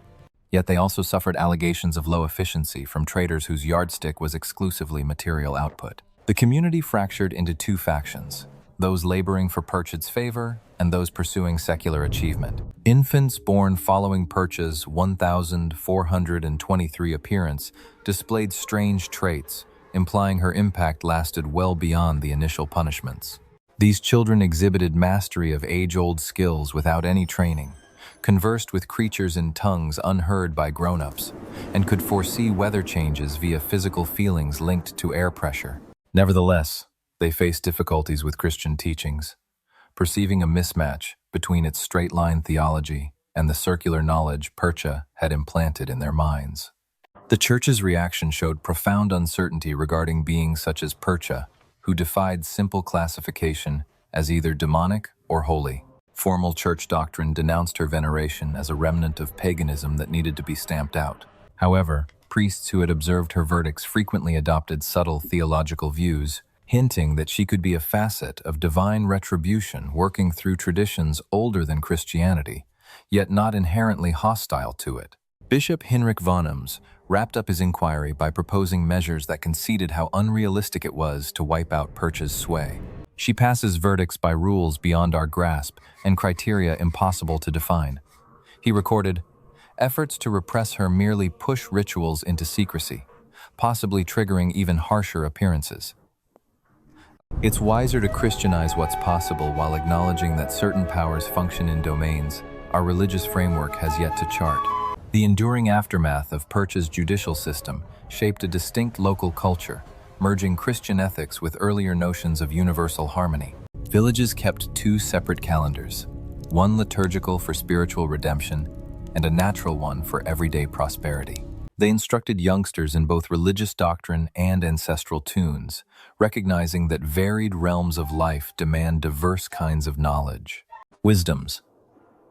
Yet they also suffered allegations of low efficiency from traders whose yardstick was exclusively material output. The community fractured into two factions, those laboring for Percht's favor and those pursuing secular achievement. Infants born following Percht's 1,423 appearance displayed strange traits, implying her impact lasted well beyond the initial punishments. These children exhibited mastery of age-old skills without any training, conversed with creatures in tongues unheard by grown-ups, and could foresee weather changes via physical feelings linked to air pressure. Nevertheless, they faced difficulties with Christian teachings, perceiving a mismatch between its straight-line theology and the circular knowledge Perchta had implanted in their minds. The Church's reaction showed profound uncertainty regarding beings such as Perchta, who defied simple classification as either demonic or holy. Formal church doctrine denounced her veneration as a remnant of paganism that needed to be stamped out. However, priests who had observed her verdicts frequently adopted subtle theological views, hinting that she could be a facet of divine retribution working through traditions older than Christianity, yet not inherently hostile to it. Bishop Hinrich Vonhams wrapped up his inquiry by proposing measures that conceded how unrealistic it was to wipe out Percht's sway. She passes verdicts by rules beyond our grasp and criteria impossible to define. He recorded, efforts to repress her merely push rituals into secrecy, possibly triggering even harsher appearances. It's wiser to Christianize what's possible while acknowledging that certain powers function in domains our religious framework has yet to chart. The enduring aftermath of Percht's judicial system shaped a distinct local culture, merging Christian ethics with earlier notions of universal harmony. Villages kept two separate calendars, one liturgical for spiritual redemption and a natural one for everyday prosperity. They instructed youngsters in both religious doctrine and ancestral tunes, recognizing that varied realms of life demand diverse kinds of knowledge. Wisdoms.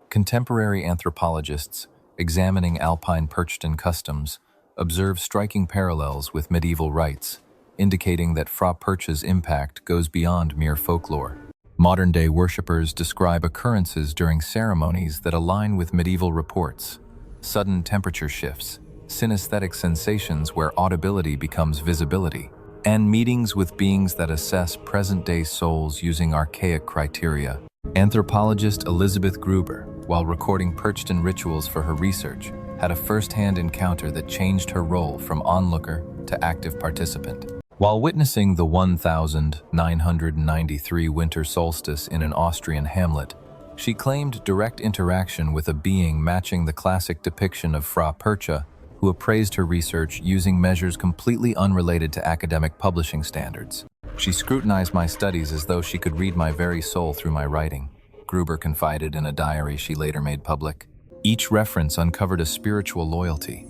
Contemporary anthropologists, examining Alpine Perchtan customs, observe striking parallels with medieval rites, indicating that Frau Perchta's impact goes beyond mere folklore. Modern-day worshippers describe occurrences during ceremonies that align with medieval reports, sudden temperature shifts, synesthetic sensations where audibility becomes visibility, and meetings with beings that assess present-day souls using archaic criteria. Anthropologist Elizabeth Gruber, while recording Perchtan rituals for her research, had a first-hand encounter that changed her role from onlooker to active participant. While witnessing the 1993 winter solstice in an Austrian hamlet, she claimed direct interaction with a being matching the classic depiction of Frau Perchta, who appraised her research using measures completely unrelated to academic publishing standards. She scrutinized my studies as though she could read my very soul through my writing, Gruber confided in a diary she later made public. Each reference uncovered a spiritual loyalty.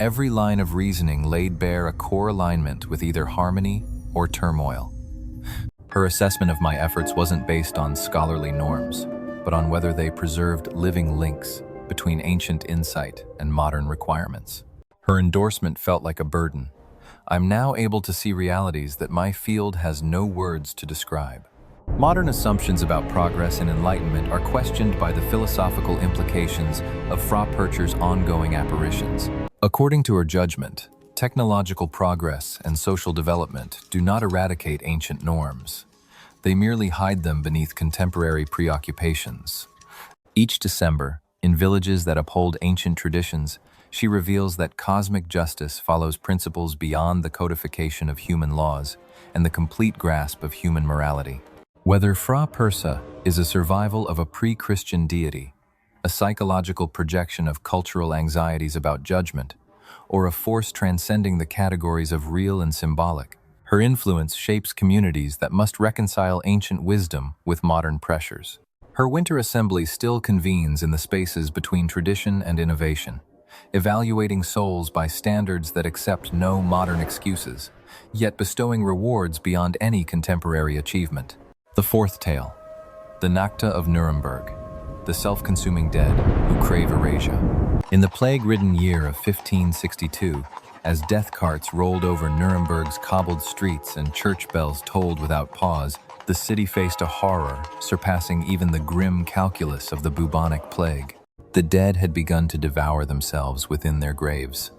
Every line of reasoning laid bare a core alignment with either harmony or turmoil. Her assessment of my efforts wasn't based on scholarly norms, but on whether they preserved living links between ancient insight and modern requirements. Her endorsement felt like a burden. I'm now able to see realities that my field has no words to describe. Modern assumptions about progress and enlightenment are questioned by the philosophical implications of Frau Perchta's ongoing apparitions. According to her judgment, technological progress and social development do not eradicate ancient norms. They merely hide them beneath contemporary preoccupations. Each December, in villages that uphold ancient traditions, she reveals that cosmic justice follows principles beyond the codification of human laws and the complete grasp of human morality. Whether Frau Perchta is a survival of a pre-Christian deity, a psychological projection of cultural anxieties about judgment, or a force transcending the categories of real and symbolic, her influence shapes communities that must reconcile ancient wisdom with modern pressures. Her winter assembly still convenes in the spaces between tradition and innovation, evaluating souls by standards that accept no modern excuses, yet bestowing rewards beyond any contemporary achievement. The fourth tale, The Nachzehrer of Nuremberg, the self-consuming dead who crave erasure. In the plague-ridden year of 1562, as death carts rolled over Nuremberg's cobbled streets and church bells tolled without pause, the city faced a horror surpassing even the grim calculus of the bubonic plague. The dead had begun to devour themselves within their graves,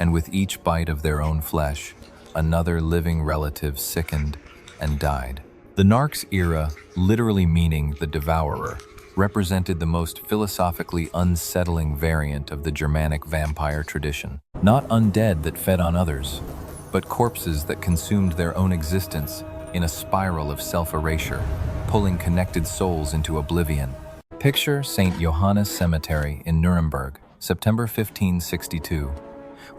and with each bite of their own flesh, another living relative sickened and died. The Narcs era, literally meaning the devourer, represented the most philosophically unsettling variant of the Germanic vampire tradition. Not undead that fed on others, but corpses that consumed their own existence in a spiral of self-erasure, pulling connected souls into oblivion. Picture St. Johannes Cemetery in Nuremberg, September 1562,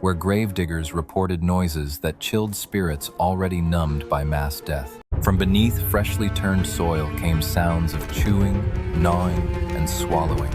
where gravediggers reported noises that chilled spirits already numbed by mass death. From beneath freshly turned soil came sounds of chewing, gnawing, and swallowing,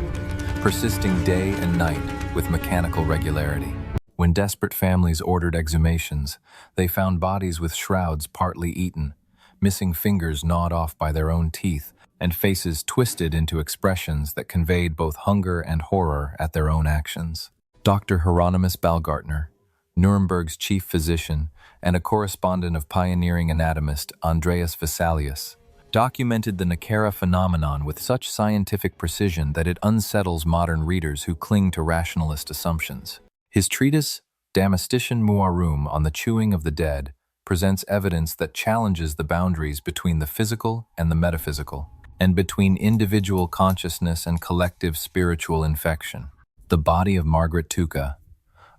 persisting day and night with mechanical regularity. When desperate families ordered exhumations, they found bodies with shrouds partly eaten, missing fingers gnawed off by their own teeth, and faces twisted into expressions that conveyed both hunger and horror at their own actions. Dr. Hieronymus Baumgartner, Nuremberg's chief physician and a correspondent of pioneering anatomist Andreas Vesalius, documented the Nachzehrer phenomenon with such scientific precision that it unsettles modern readers who cling to rationalist assumptions. His treatise, Damastischen Muarum on the Chewing of the Dead, presents evidence that challenges the boundaries between the physical and the metaphysical, and between individual consciousness and collective spiritual infection. The body of Margaret Tuca,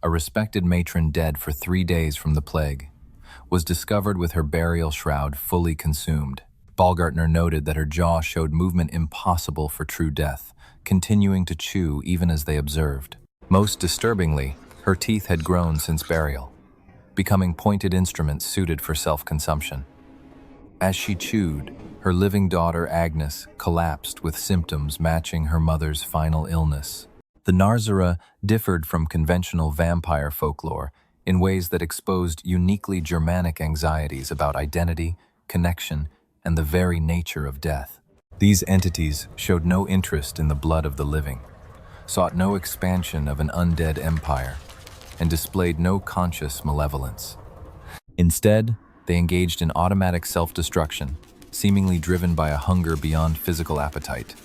a respected matron dead for 3 days from the plague, was discovered with her burial shroud fully consumed. Baumgartner noted that her jaw showed movement impossible for true death, continuing to chew even as they observed. Most disturbingly, her teeth had grown since burial, becoming pointed instruments suited for self-consumption. As she chewed, her living daughter Agnes collapsed with symptoms matching her mother's final illness. The Nachzehrer differed from conventional vampire folklore in ways that exposed uniquely Germanic anxieties about identity, connection, and the very nature of death. These entities showed no interest in the blood of the living, sought no expansion of an undead empire, and displayed no conscious malevolence. Instead, they engaged in automatic self-destruction, seemingly driven by a hunger beyond physical appetite,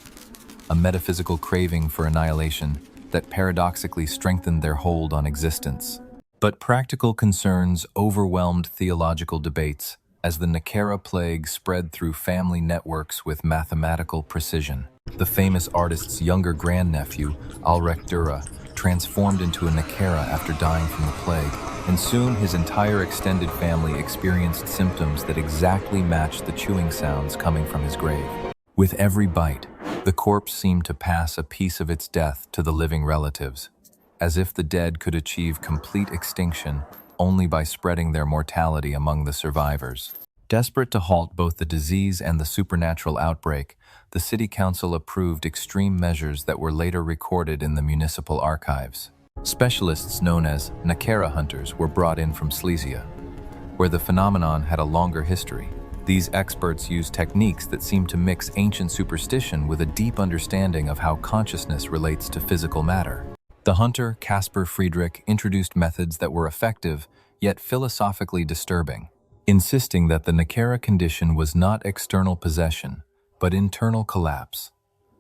a metaphysical craving for annihilation that paradoxically strengthened their hold on existence. But practical concerns overwhelmed theological debates as the Nachzehrer plague spread through family networks with mathematical precision. The famous artist's younger grandnephew, Ulrich Dürer, transformed into a Nachzehrer after dying from the plague, and soon his entire extended family experienced symptoms that exactly matched the chewing sounds coming from his grave. With every bite, the corpse seemed to pass a piece of its death to the living relatives, as if the dead could achieve complete extinction only by spreading their mortality among the survivors. Desperate to halt both the disease and the supernatural outbreak, the city council approved extreme measures that were later recorded in the municipal archives. Specialists known as Nachzehrer hunters were brought in from Silesia, where the phenomenon had a longer history. These experts used techniques that seemed to mix ancient superstition with a deep understanding of how consciousness relates to physical matter. The hunter, Caspar Friedrich, introduced methods that were effective, yet philosophically disturbing, insisting that the Nachzehrer condition was not external possession, but internal collapse.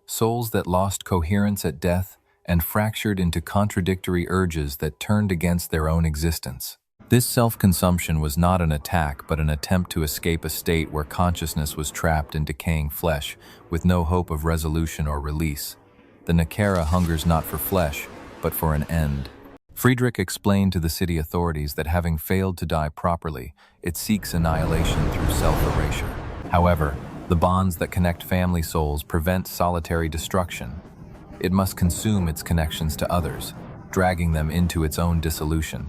Souls that lost coherence at death and fractured into contradictory urges that turned against their own existence. This self-consumption was not an attack, but an attempt to escape a state where consciousness was trapped in decaying flesh, with no hope of resolution or release. The Nachzehrer hungers not for flesh, but for an end. Friedrich explained to the city authorities that having failed to die properly, it seeks annihilation through self-erasure. However, the bonds that connect family souls prevent solitary destruction. It must consume its connections to others, dragging them into its own dissolution.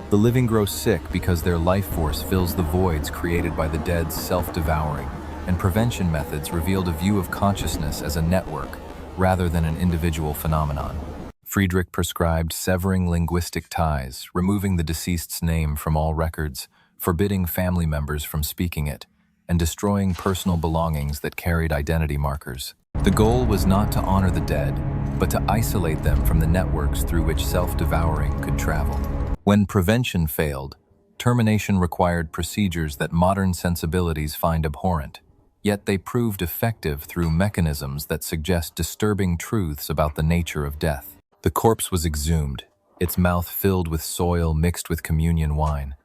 The living grow sick because their life force fills the voids created by the dead's self-devouring, and prevention methods revealed a view of consciousness as a network rather than an individual phenomenon. Friedrich prescribed severing linguistic ties, removing the deceased's name from all records, forbidding family members from speaking it, and destroying personal belongings that carried identity markers. The goal was not to honor the dead, but to isolate them from the networks through which self-devouring could travel. When prevention failed, termination required procedures that modern sensibilities find abhorrent, yet they proved effective through mechanisms that suggest disturbing truths about the nature of death. The corpse was exhumed, its mouth filled with soil mixed with communion wine,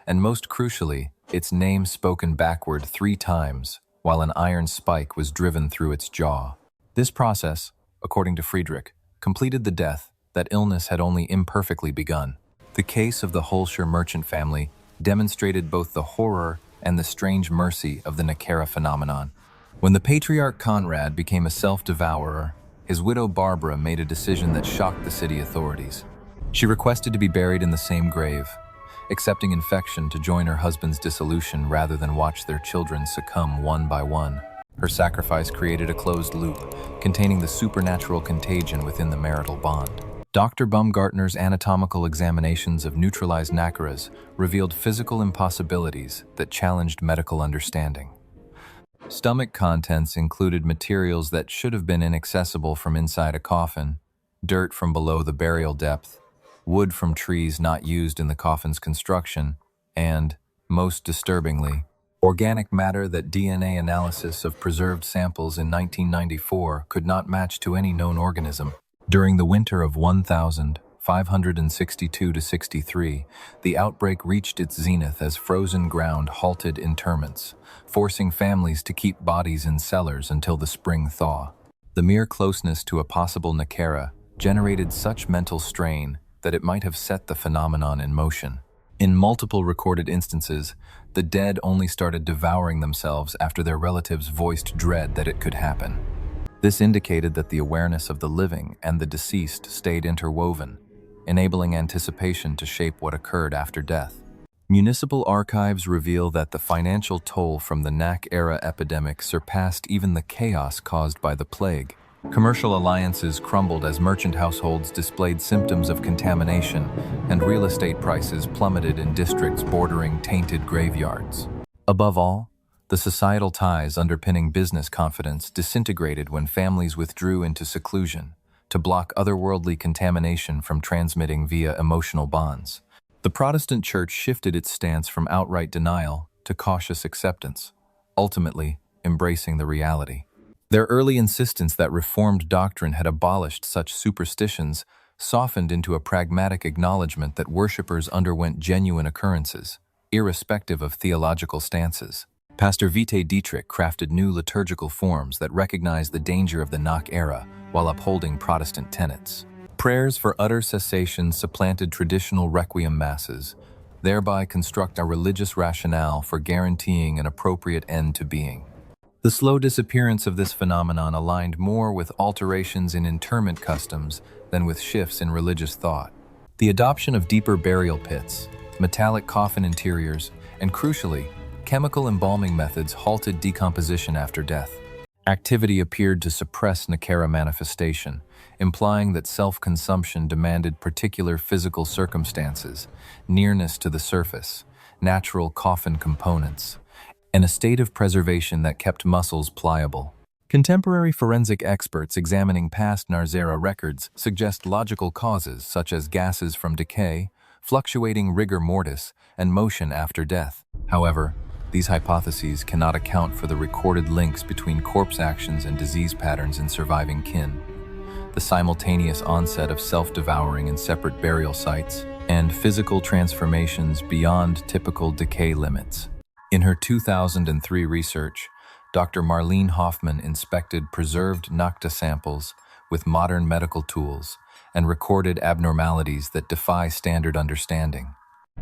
and most crucially, its name spoken backward 3 times, while an iron spike was driven through its jaw. This process, according to Friedrich, completed the death that illness had only imperfectly begun. The case of the Holscher merchant family demonstrated both the horror and the strange mercy of the Nachzehrer phenomenon. When the patriarch Conrad became a self-devourer, his widow Barbara made a decision that shocked the city authorities. She requested to be buried in the same grave, accepting infection to join her husband's dissolution rather than watch their children succumb one by one. Her sacrifice created a closed loop, containing the supernatural contagion within the marital bond. Dr. Baumgartner's anatomical examinations of neutralized Nachzehers revealed physical impossibilities that challenged medical understanding. Stomach contents included materials that should have been inaccessible from inside a coffin, dirt from below the burial depth, wood from trees not used in the coffin's construction, and, most disturbingly, organic matter that DNA analysis of preserved samples in 1994 could not match to any known organism. During the winter of 1562-63, the outbreak reached its zenith as frozen ground halted interments, forcing families to keep bodies in cellars until the spring thaw. The mere closeness to a possible Nachzehrer generated such mental strain that it might have set the phenomenon in motion. In multiple recorded instances, the dead only started devouring themselves after their relatives voiced dread that it could happen. This indicated that the awareness of the living and the deceased stayed interwoven, enabling anticipation to shape what occurred after death. Municipal archives reveal that the financial toll from the Nach-era epidemic surpassed even the chaos caused by the plague. Commercial alliances crumbled as merchant households displayed symptoms of contamination, and real estate prices plummeted in districts bordering tainted graveyards. Above all, the societal ties underpinning business confidence disintegrated when families withdrew into seclusion to block otherworldly contamination from transmitting via emotional bonds. The Protestant Church shifted its stance from outright denial to cautious acceptance, ultimately embracing the reality. Their early insistence that Reformed doctrine had abolished such superstitions softened into a pragmatic acknowledgement that worshippers underwent genuine occurrences, irrespective of theological stances. Pastor Vitae Dietrich crafted new liturgical forms that recognized the danger of the Nach era while upholding Protestant tenets. Prayers for utter cessation supplanted traditional requiem masses, thereby construct a religious rationale for guaranteeing an appropriate end to being. The slow disappearance of this phenomenon aligned more with alterations in interment customs than with shifts in religious thought. The adoption of deeper burial pits, metallic coffin interiors, and crucially, chemical embalming methods halted decomposition after death. Activity appeared to suppress Nachzehrer manifestation, implying that self-consumption demanded particular physical circumstances, nearness to the surface, natural coffin components, and a state of preservation that kept muscles pliable. Contemporary forensic experts examining past Nachzehrer records suggest logical causes such as gases from decay, fluctuating rigor mortis, and motion after death. However, these hypotheses cannot account for the recorded links between corpse actions and disease patterns in surviving kin, the simultaneous onset of self-devouring in separate burial sites, and physical transformations beyond typical decay limits. In her 2003 research, Dr. Marlene Hoffman inspected preserved Nachta samples with modern medical tools and recorded abnormalities that defy standard understanding.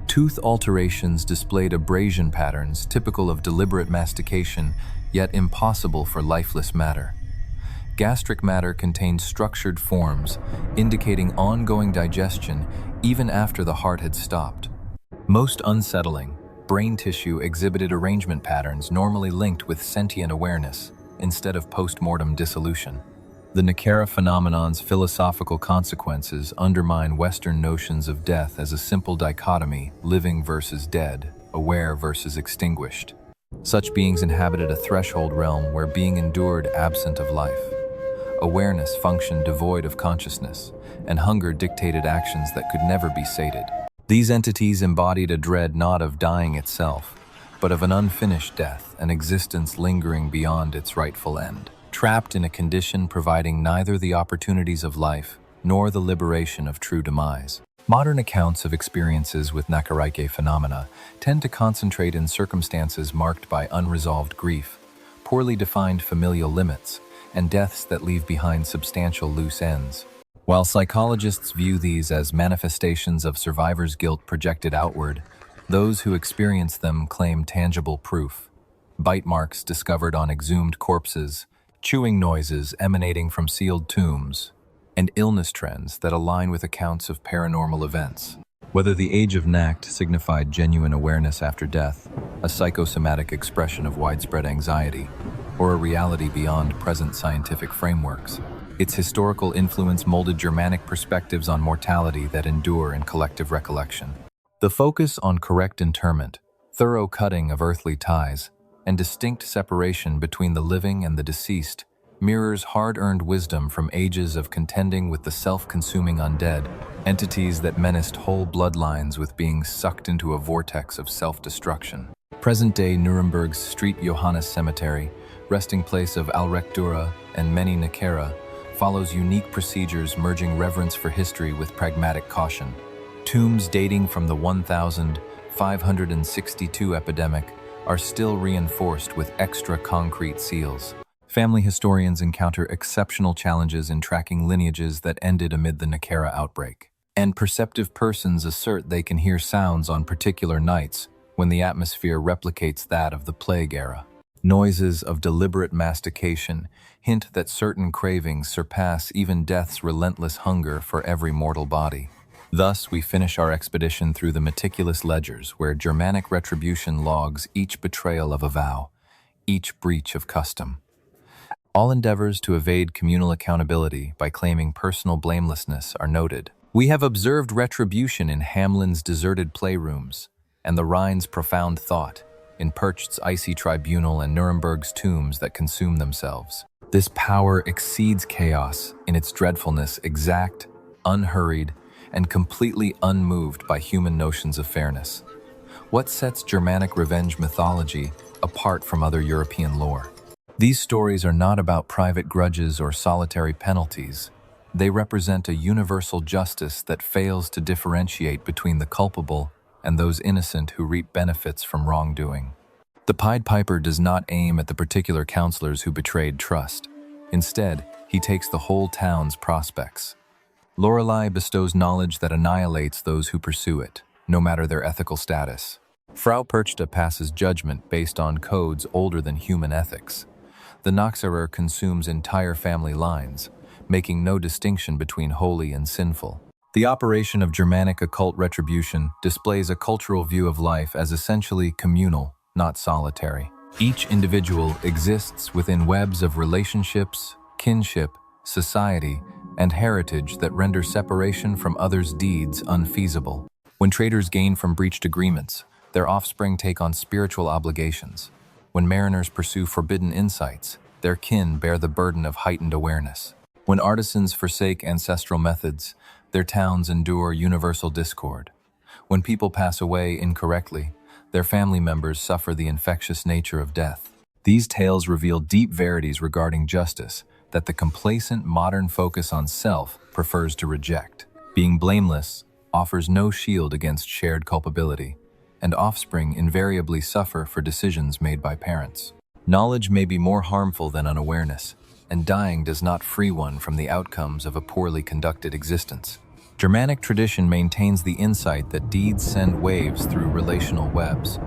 Tooth alterations displayed abrasion patterns typical of deliberate mastication, yet impossible for lifeless matter. Gastric matter contained structured forms, indicating ongoing digestion even after the heart had stopped. Most unsettling, brain tissue exhibited arrangement patterns normally linked with sentient awareness, instead of post-mortem dissolution. The Nachzehrer phenomenon's philosophical consequences undermine Western notions of death as a simple dichotomy, living versus dead, aware versus extinguished. Such beings inhabited a threshold realm where being endured absent of life. Awareness functioned devoid of consciousness, and hunger dictated actions that could never be sated. These entities embodied a dread not of dying itself, but of an unfinished death, an existence lingering beyond its rightful end, trapped in a condition providing neither the opportunities of life nor the liberation of true demise. Modern accounts of experiences with Nachzehrer phenomena tend to concentrate in circumstances marked by unresolved grief, poorly defined familial limits, and deaths that leave behind substantial loose ends. While psychologists view these as manifestations of survivors' guilt projected outward, those who experience them claim tangible proof. Bite marks discovered on exhumed corpses, chewing noises emanating from sealed tombs, and illness trends that align with accounts of paranormal events. Whether the age of Nacht signified genuine awareness after death, a psychosomatic expression of widespread anxiety, or a reality beyond present scientific frameworks, its historical influence molded Germanic perspectives on mortality that endure in collective recollection. The focus on correct interment, thorough cutting of earthly ties, and distinct separation between the living and the deceased mirrors hard-earned wisdom from ages of contending with the self-consuming undead, entities that menaced whole bloodlines with being sucked into a vortex of self-destruction. Present-day Nuremberg's Street Johannes Cemetery, resting place of Alrekdura and many Nachzehrer, follows unique procedures merging reverence for history with pragmatic caution. Tombs dating from the 1562 epidemic are still reinforced with extra concrete seals. Family historians encounter exceptional challenges in tracking lineages that ended amid the Nachzehrer outbreak. And perceptive persons assert they can hear sounds on particular nights when the atmosphere replicates that of the plague era. Noises of deliberate mastication hint that certain cravings surpass even death's relentless hunger for every mortal body. Thus, we finish our expedition through the meticulous ledgers where Germanic retribution logs each betrayal of a vow, each breach of custom. All endeavors to evade communal accountability by claiming personal blamelessness are noted. We have observed retribution in Hamelin's deserted playrooms, and the Rhine's profound thought in Percht's icy tribunal and Nuremberg's tombs that consume themselves. This power exceeds chaos in its dreadfulness, exact, unhurried, and completely unmoved by human notions of fairness. What sets Germanic revenge mythology apart from other European lore? These stories are not about private grudges or solitary penalties. They represent a universal justice that fails to differentiate between the culpable and those innocent who reap benefits from wrongdoing. The Pied Piper does not aim at the particular counselors who betrayed trust. Instead, he takes the whole town's prospects. Lorelei bestows knowledge that annihilates those who pursue it, no matter their ethical status. Frau Perchta passes judgment based on codes older than human ethics. The Nachzehrer consumes entire family lines, making no distinction between holy and sinful. The operation of Germanic occult retribution displays a cultural view of life as essentially communal, not solitary. Each individual exists within webs of relationships, kinship, society, and heritage that render separation from others' deeds unfeasible. When traders gain from breached agreements, their offspring take on spiritual obligations. When mariners pursue forbidden insights, their kin bear the burden of heightened awareness. When artisans forsake ancestral methods, their towns endure universal discord. When people pass away incorrectly, their family members suffer the infectious nature of death. These tales reveal deep verities regarding justice that the complacent modern focus on self prefers to reject. Being blameless offers no shield against shared culpability, and offspring invariably suffer for decisions made by parents. Knowledge may be more harmful than unawareness, and dying does not free one from the outcomes of a poorly conducted existence. Germanic tradition maintains the insight that deeds send waves through relational webs,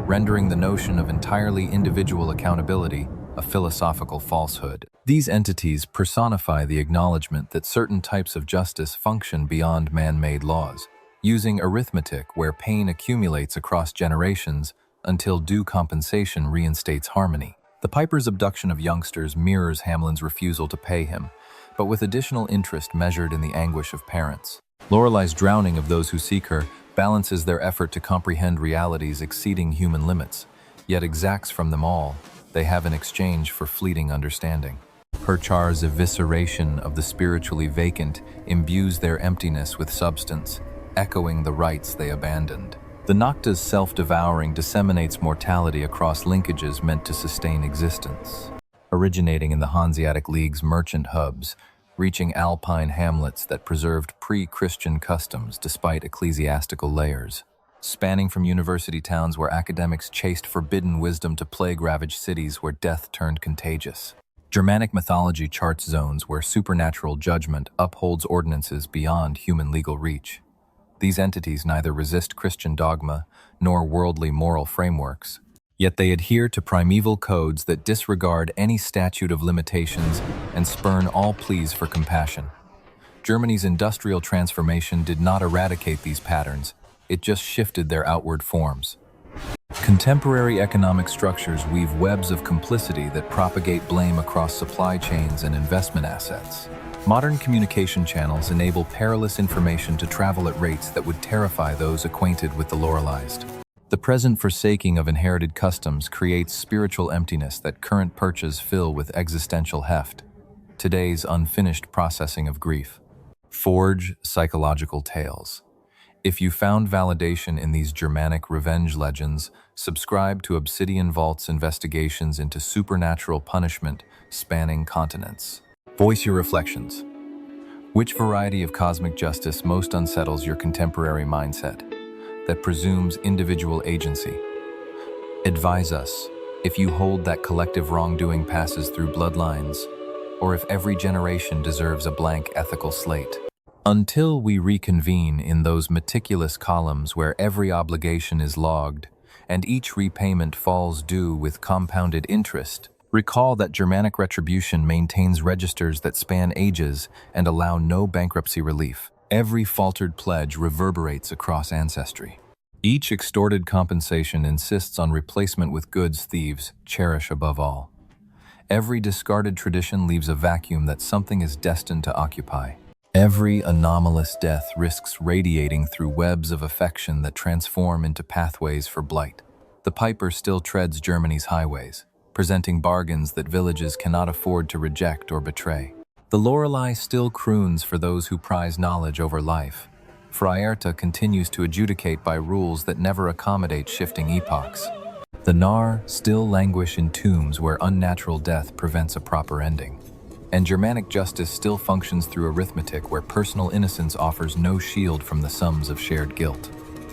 rendering the notion of entirely individual accountability a philosophical falsehood. These entities personify the acknowledgement that certain types of justice function beyond man-made laws, using arithmetic where pain accumulates across generations until due compensation reinstates harmony. The Piper's abduction of youngsters mirrors Hamelin's refusal to pay him, but with additional interest measured in the anguish of parents. Lorelei's drowning of those who seek her balances their effort to comprehend realities exceeding human limits, yet exacts from them all they have in exchange for fleeting understanding. Perchta's evisceration of the spiritually vacant imbues their emptiness with substance, echoing the rites they abandoned. The Nachzehrer self-devouring disseminates mortality across linkages meant to sustain existence, originating in the Hanseatic League's merchant hubs, reaching alpine hamlets that preserved pre-Christian customs despite ecclesiastical layers, spanning from university towns where academics chased forbidden wisdom to plague-ravaged cities where death turned contagious. Germanic mythology charts zones where supernatural judgment upholds ordinances beyond human legal reach. These entities neither resist Christian dogma nor worldly moral frameworks, yet they adhere to primeval codes that disregard any statute of limitations and spurn all pleas for compassion. Germany's industrial transformation did not eradicate these patterns, it just shifted their outward forms. Contemporary economic structures weave webs of complicity that propagate blame across supply chains and investment assets. Modern communication channels enable perilous information to travel at rates that would terrify those acquainted with the Lorealized. The present forsaking of inherited customs creates spiritual emptiness that current perches fill with existential heft. Today's unfinished processing of grief. Forge psychological tales. If you found validation in these Germanic revenge legends, subscribe to Obsidian Vault's investigations into supernatural punishment spanning continents. Voice your reflections. Which variety of cosmic justice most unsettles your contemporary mindset that presumes individual agency? Advise us if you hold that collective wrongdoing passes through bloodlines, or if every generation deserves a blank ethical slate. Until we reconvene in those meticulous columns where every obligation is logged and each repayment falls due with compounded interest, recall that Germanic Retribution maintains registers that span ages and allow no bankruptcy relief. Every faltered pledge reverberates across ancestry. Each extorted compensation insists on replacement with goods thieves cherish above all. Every discarded tradition leaves a vacuum that something is destined to occupy. Every anomalous death risks radiating through webs of affection that transform into pathways for blight. The piper still treads Germany's highways, presenting bargains that villages cannot afford to reject or betray. The Lorelei still croons for those who prize knowledge over life. Frau continues to adjudicate by rules that never accommodate shifting epochs. The Nar still languish in tombs where unnatural death prevents a proper ending. And Germanic justice still functions through arithmetic where personal innocence offers no shield from the sums of shared guilt.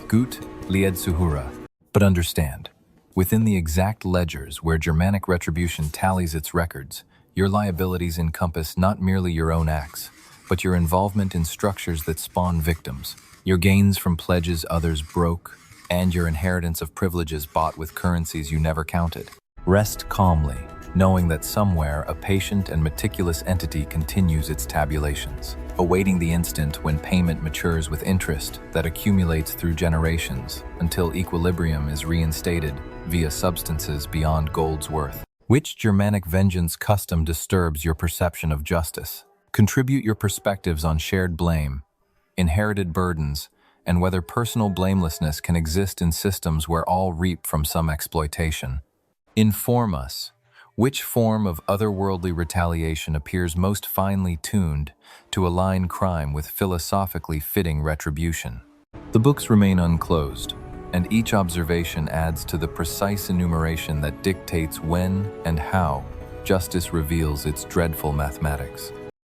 Gut lied suhura. But understand, within the exact ledgers where Germanic Retribution tallies its records, your liabilities encompass not merely your own acts, but your involvement in structures that spawn victims, your gains from pledges others broke, and your inheritance of privileges bought with currencies you never counted. Rest calmly, knowing that somewhere a patient and meticulous entity continues its tabulations, awaiting the instant when payment matures with interest that accumulates through generations until equilibrium is reinstated via substances beyond gold's worth. Which Germanic vengeance custom disturbs your perception of justice? Contribute your perspectives on shared blame, inherited burdens, and whether personal blamelessness can exist in systems where all reap from some exploitation. Inform us. Which form of otherworldly retaliation appears most finely tuned to align crime with philosophically fitting retribution? The books remain unclosed, and each observation adds to the precise enumeration that dictates when and how justice reveals its dreadful mathematics.